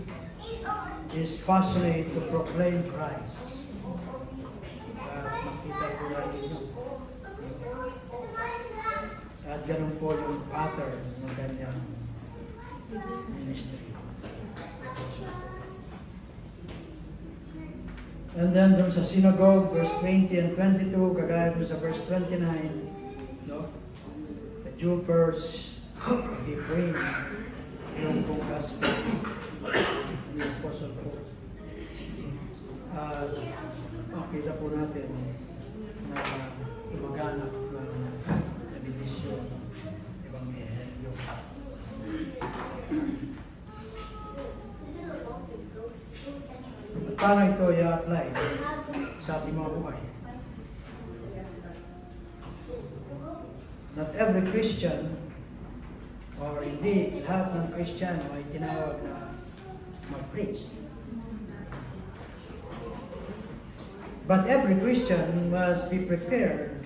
is passionate to proclaim Christ. Makita po natin yun. At ganun po yung pattern ng kanyang ministry. And then doon sa synagogue, verse 20 and 22, kagaya doon sa verse 29, no? The Jew first, he bring yung pong gospel ni Apostle Paul. Makita po natin na tumaganap ng edisyon Ebanghelyo. At paano ito i-apply sa ating mga buhay? Not every Christian, or hindi lahat ng Christian ay tinawag na mag-preach. But every Christian must be prepared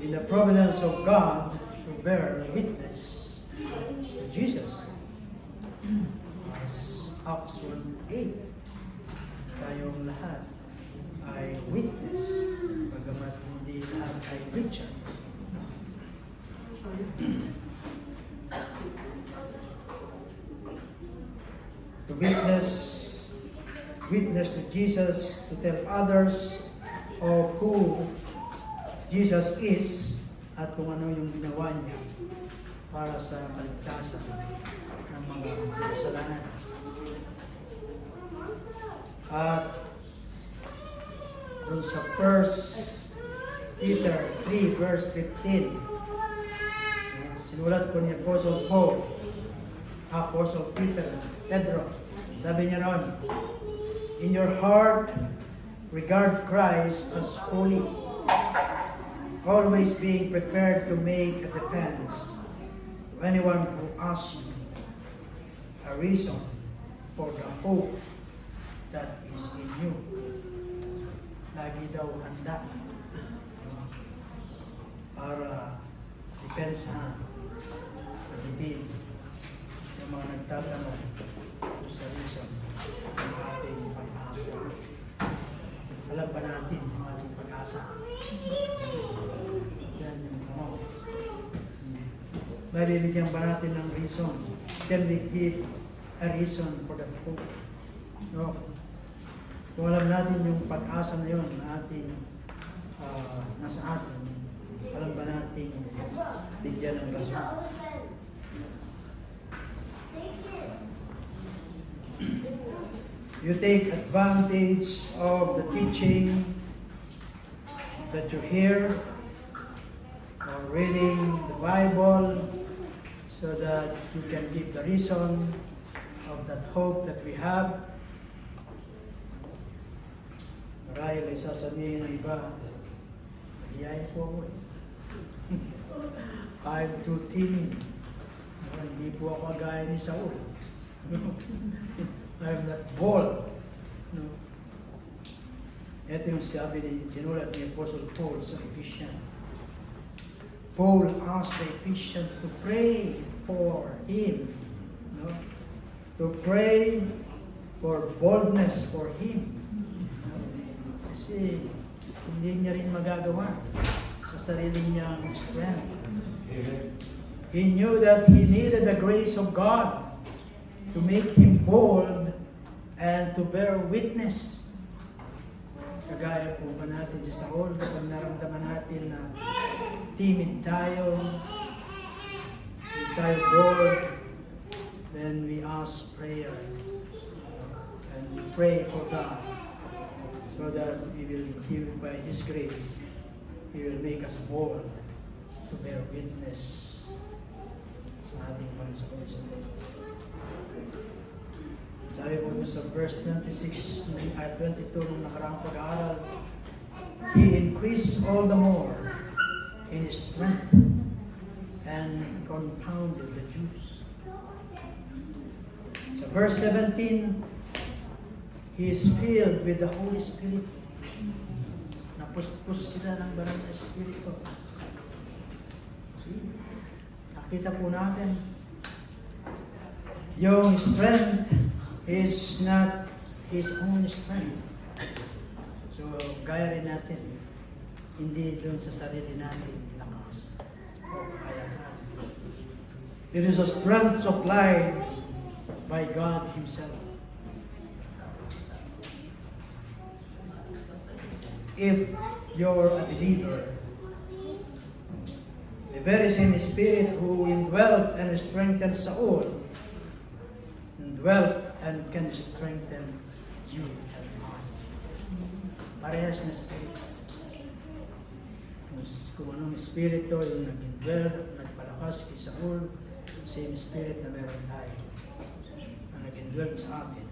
in the providence of God to bear witness to Jesus. As Acts 1:8, tayong lahat ay witness, bagamat hindi lahat ay preacher. To witness to Jesus, to tell others of who Jesus is at kung ano yung ginawa niya para sa kaligtasan ng mga kasalanan. At dun sa 1 Peter 3 verse 15, sinulat po ni Apostle Paul, Apostle Pedro, sabi niya ron, in your heart, regard Christ as holy, always being prepared to make a defense to anyone who asks you a reason for the hope that is in you. Lagi daw handa para depensahan at ibig yung mga nagtatanong sa reason ng ating pag-asa. Alam ba natin yung ating pag-asa? Yan yung tanong. Nabibigyan ba natin ng reason? Can we give a reason for that hope? No. Kung alam natin yung pag-asa na yun na ating nasa atin, alam ba natin bigyan ng rason? you take advantage of the teaching that you hear or reading the Bible so that you can give the reason of that hope that we have. Marahil ay sasabihin ng iba, mahihayin po ako eh. I'm too timid. Hindi po ako gaya ni Saul. I'm not bold. No. Ito yung sabi ni sinulat ni Apostle Paul sa Ephesians. Paul asked the Ephesians to pray for him. No? To pray for boldness for him. No? Kasi hindi niya rin magagawa sa sarili niyang strength. He knew that he needed the grace of God to make him bold and to bear witness. Kagaya po ba natin si Saul, kapag naramdaman natin na timid tayo, hindi tayo bold, then we ask prayer. And we pray for God so that we will give by His grace, He will make us bold to bear witness sa ating Panginoon. Sabi po sa verse 26 at 22 nung nakaraang pag-aaral, He increased all the more in His strength and confounded the Jews. Sa verse 17, He is filled with the Holy Spirit. Napuspos sila ng banal na Espiritu. See? Nakita po natin, yung strength is not his own strength. So, gaya rin natin, hindi dun sa sarili natin lakas o kakayahan. It is a strength supplied by God Himself. If you're a believer, the very same Spirit who indwelt and strengthened Saul, indwelt and can strengthen you and I. Parehas na Spirit. Kung anong Spirit to, yung nag-indwelt at nagpalakas kay Saul, same Spirit na meron tayo, na nag-indwelt sa atin,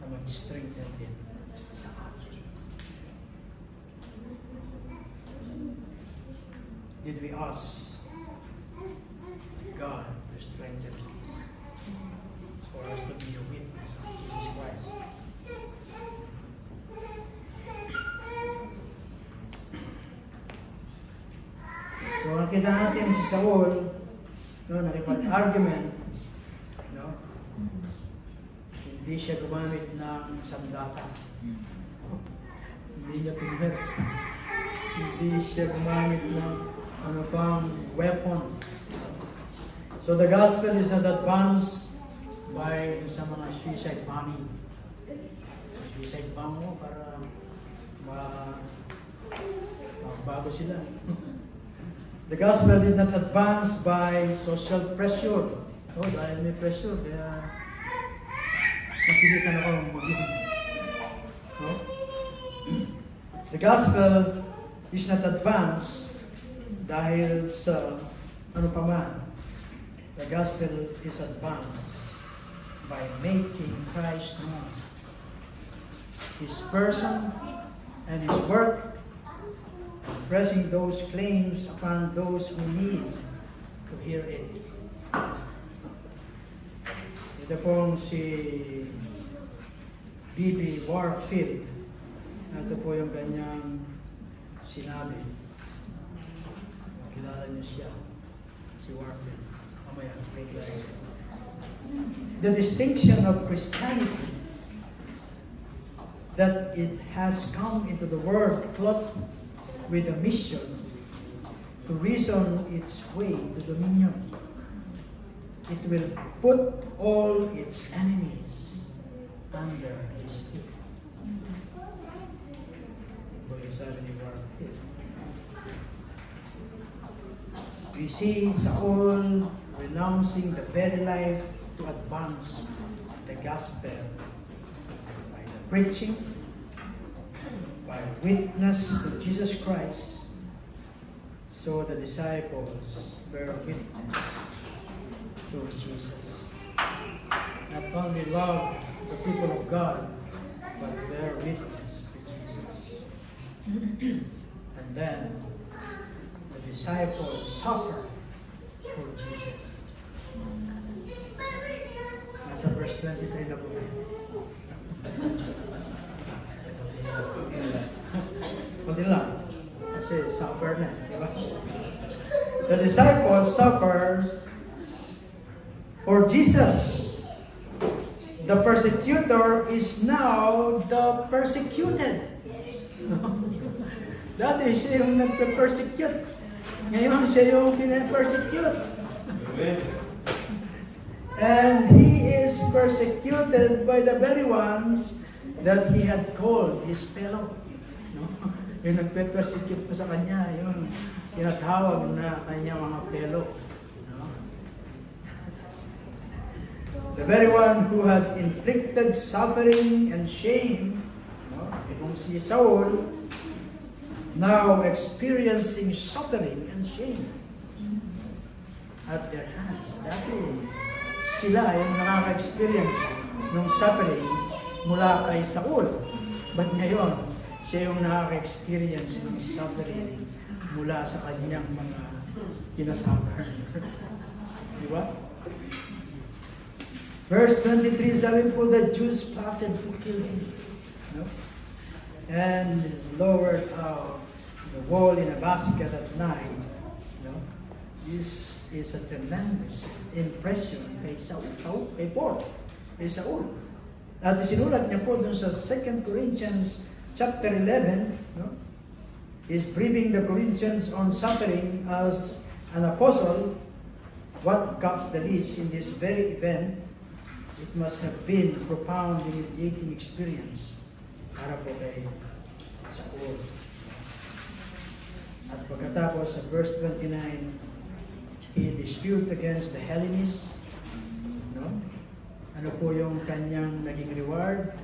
na mag-strengthen din sa atin. Did we ask God to strengthen us? For us to be a witness of Jesus Christ. So nakita natin si Saul, no, nakipag-argument, no? Hindi siya gumamit ng sandata. Hindi niya pinverse. Hindi siya gumamit ng ano pang weapon. So the gospel is not advanced by sa mga suicide bombing. Suicide bomb mo para bago sila. The gospel did not advance by social pressure. Oh, dahil may pressure, kaya napilitan ako mag-ibig. No? The gospel is not advanced dahil sa ano pa man. The gospel is advanced by making Christ known. His person and His work, pressing those claims upon those who need to hear it. Ito pong si B.B. Warfield. Ito po yung kanyang sinabi. Kilala niyo siya, si Warfield. Mamaya, may kilala siya. The distinction of Christianity that it has come into the world clothed with a mission to reason its way to dominion. It will put all its enemies under His feet. Ito yung sabi ni Warfield. We see Saul renouncing the very life to advance the gospel preaching, by witness to Jesus Christ, so the disciples bear witness to Jesus. Not only love the people of God, but bear witness to Jesus. And then the disciples suffer for Jesus. Nasa verse 23 na po. Kunti lang. Kasi suffer na, di ba? The disciples suffers for Jesus. The persecutor is now the persecuted. Dati siya yung nagpe-persecute. Ngayon siya yung pina-persecute. And he is persecuted by the very ones that he had called his fellow. No? Yung nagpe-persecute pa sa kanya, yung tinatawag na kanya mga fellow. No? The very one who had inflicted suffering and shame, no? Itong si Saul, now experiencing suffering and shame at their hands. Dati sila yung nakaka-experience ng suffering mula kay Saul. But ngayon, siya yung nakaka-experience ng suffering mula sa kanyang mga kinasuffer. Di ba? Verse 23, sabi po, the Jews plotted to kill him. No? And is lowered out the wall in a basket at night. No? This is a tremendous impression kay Saul, kay Paul, kay Saul. At isinulat niya po dun sa 2 Corinthians chapter 11, no? He's briefing the Corinthians on suffering as an apostle. What comes the least in this very event? It must have been profound humiliating experience para po kay Saul. At pagkatapos sa verse 29, he dispute against the Hellenists. No? Ano po yung kanyang naging reward?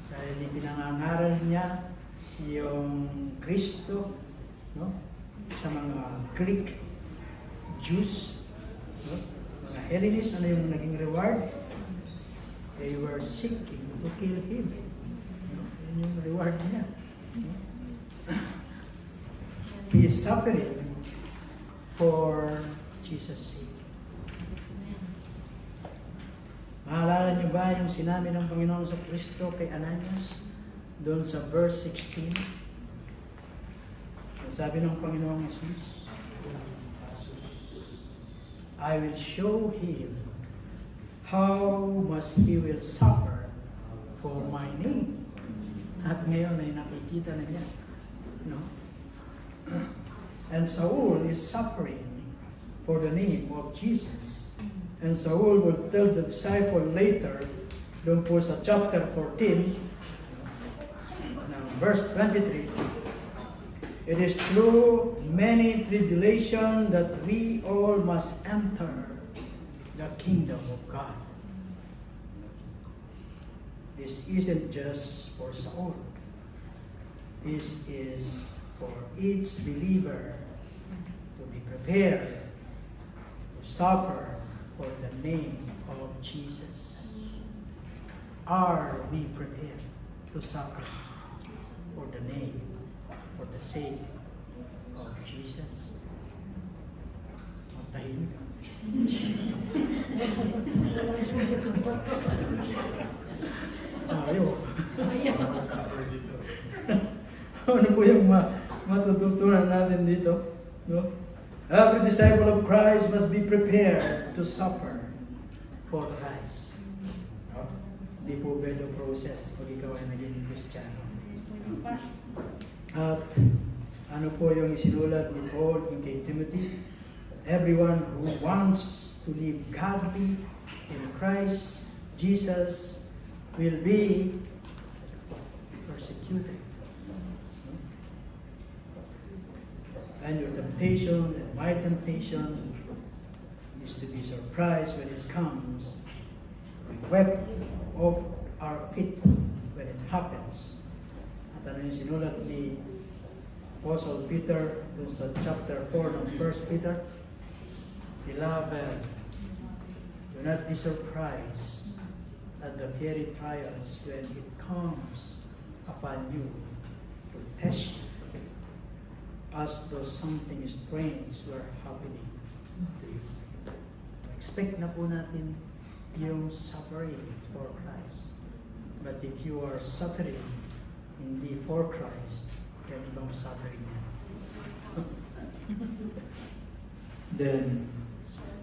Dahil ipinangangaral niya yung Kristo, no? Sa mga Greek Jews, no? Mga Hellenists, ano yung naging reward? They were seeking to kill him. No? Yun yung reward niya. No? He is suffering for Jesus' sake. Maalala niyo ba yung sinabi ng Panginoon sa Kristo kay Ananias doon sa verse 16? Sabi ng Panginoong Jesus, I will show him how much he will suffer for my name. At ngayon ay nakikita na niya. No? And Saul is suffering for the name of Jesus. And Saul will tell the disciple later, doon po sa chapter 14, verse 23, it is through many tribulation that we all must enter the kingdom of God. This isn't just for Saul. This is for each believer to be prepared to suffer for the name of Jesus. Are we prepared to suffer for the name, for the sake of Jesus? Matahimik. Ayaw. Ano po yung matututunan natin dito? No? Every disciple of Christ must be prepared to suffer for Christ. No? Hindi po bedo process pag ikaw ay naging Kristiyano. At ano po yung isinulat ni Paul kay Timothy? Everyone who wants to live godly in Christ Jesus will be persecuted. And your temptation and my temptation is to be surprised when it comes. We wept off our feet when it happens. At ano yung sinulat ni Apostle Peter dun sa chapter 4 ng 1 Peter? Beloved, do not be surprised at the fiery trials when it comes upon you to test you, as though something strange were happening to you. Expect na po natin yung suffering for Christ. But if you are suffering hindi for Christ, yan ibang suffering yan. Then,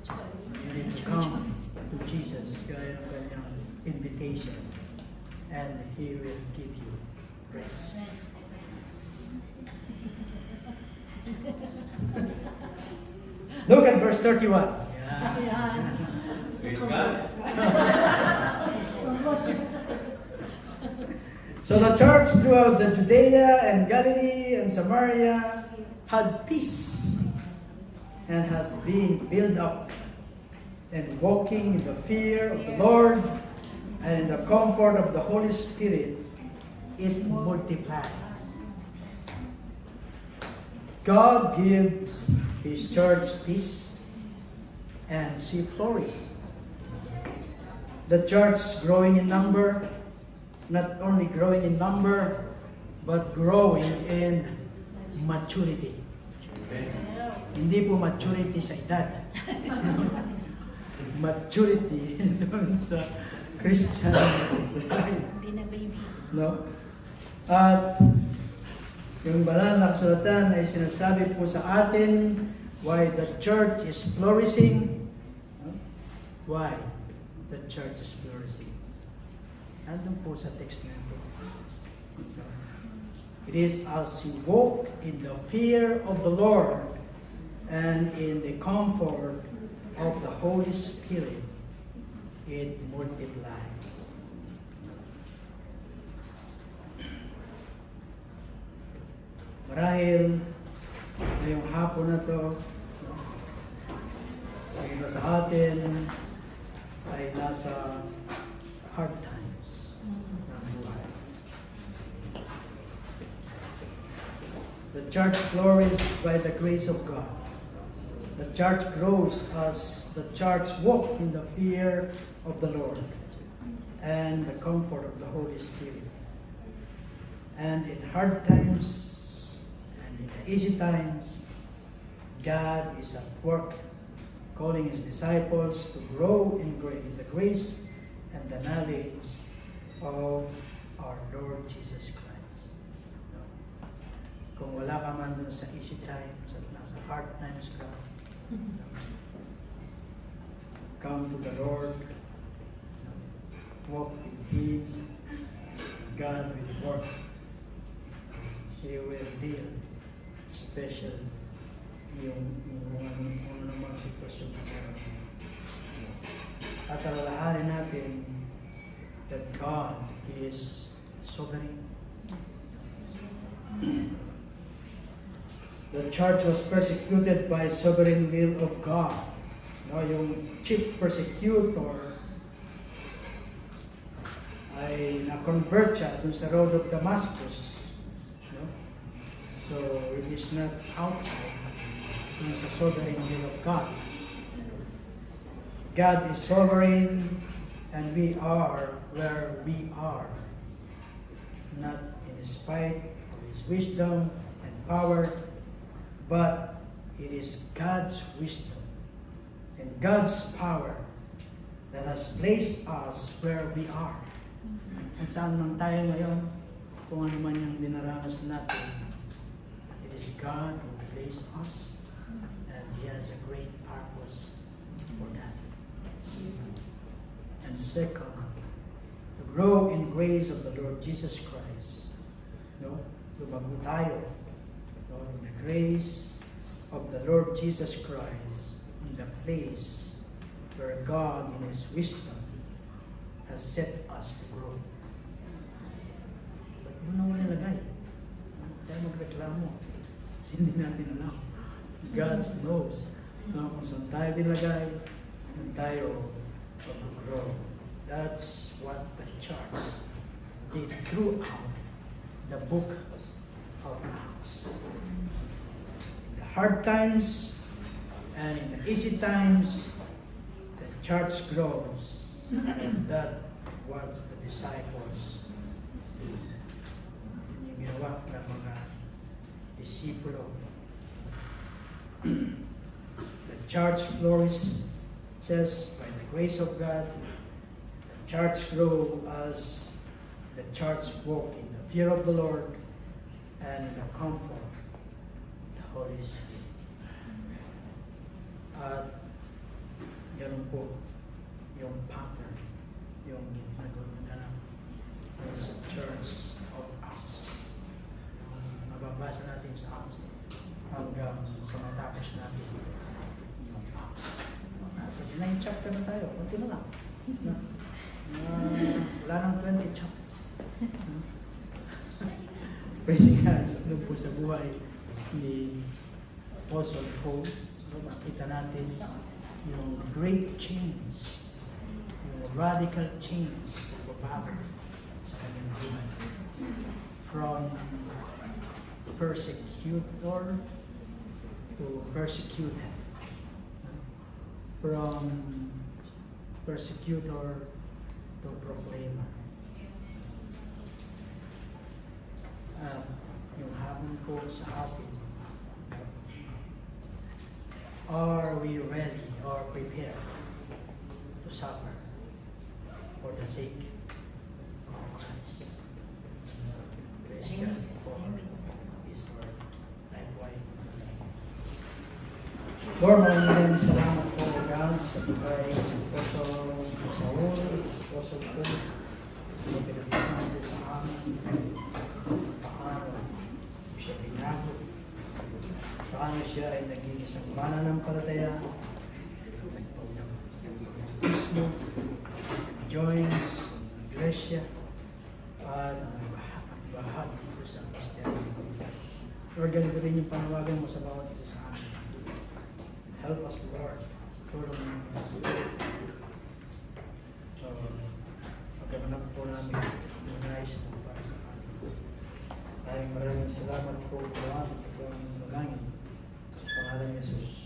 you need to come to Jesus, gaya ng kanyang invitation, and He will give you rest. Look at verse 31. Yeah. Praise God. So the church throughout the Judea and Galilee and Samaria had peace and has been built up and walking in the fear of the Lord and in the comfort of the Holy Spirit, it multiplied. God gives His church peace and she flourished. The church growing in number, not only growing in number, but growing in maturity. Hindi po maturity sa edad. Maturity doon sa Christian life. Hindi na baby. No? At yung banal na kasulatan ay sinasabi po sa atin why the church is flourishing. No? Why the church is flourishing. Nandun po sa text na ito. It is as you walk in the fear of the Lord and in the comfort of the Holy Spirit, it multiplies. Marahil ngayong hapon na to, ang iba sa atin ay nasa hard times ng buhay. The church flourishes by the grace of God. The church grows as the church walks in the fear of the Lord and the comfort of the Holy Spirit. And in hard times and in the easy times, God is at work calling His disciples to grow in the grace and the knowledge of our Lord Jesus Christ. Kung wala ka man dun sa easy times at nasa hard times ka, come to the Lord, walk with Him, God will work. He will deal special yung ano namang sitwasyon na meron. At alalahanin natin that God is sovereign. The church was persecuted by sovereign will of God. No, yung chief persecutor ay na-convert siya dun sa road of Damascus. No? So, it is not outside dun sa sovereign will of God. God is sovereign and we are where we are. Not in spite of His wisdom and power, but it is God's wisdom and God's power that has placed us where we are. Kung saan man tayo ngayon, kung ano man yung dinaranas natin, it is God who placed us and He has a great purpose for that. And second, to grow in grace of the Lord Jesus Christ. No? Lumago tayo. No? In the grace of the Lord Jesus Christ in the place where God in His wisdom has set us to grow. But doon na wala nilagay. Huwag tayo magreklamo. Kasi hindi natin alam. God knows kung saan tayo nilagay, kung tayo mag-grow. That's what the church they threw out the book of Acts. In the hard times and in the easy times, the church grows. And that was the disciples. Yung ginawa ng mga disipulo. The church flourishes by the grace of God. The church grows as the church walk in the fear of the Lord and in the comfort of the Holy Spirit. At ganun po yung pattern, yung ginagawa sa Church of Acts. Mababasa natin sa Acts hanggang sa matapos natin yung Acts. Nasa 9 chapter na tayo, kunti na lang. Wala nang 20 chapters. Praise God, doon po sa buhay ni Apostle Paul. So makita natin yung great change, yung radical change na babago sa kanyang buhay. From persecutor to persecuted. From persecutor to proclaimer. Yung hamon ko sa atin, are we ready or prepared to suffer for the sake of Christ? Praise God for His word. Likewise. Lord, maraming salamat po God sa buhay ng Apostol Saul, Apostol Paul, na pinagpapalala natin sa amin, paano siya binago, paano siya ay naging isang mananampalataya, mismo, joins, iglesia, at bahagi ito sa Christianity. Lord, ganito rin yung panawagan mo sa bawat isa sa amin. Help us, Lord. Tulong namin sa Spirit. So, magkamanap po namin yung nais mo para sa amin. Maraming salamat po, Lord, at ang nalangin sa pangalan ni Jesus.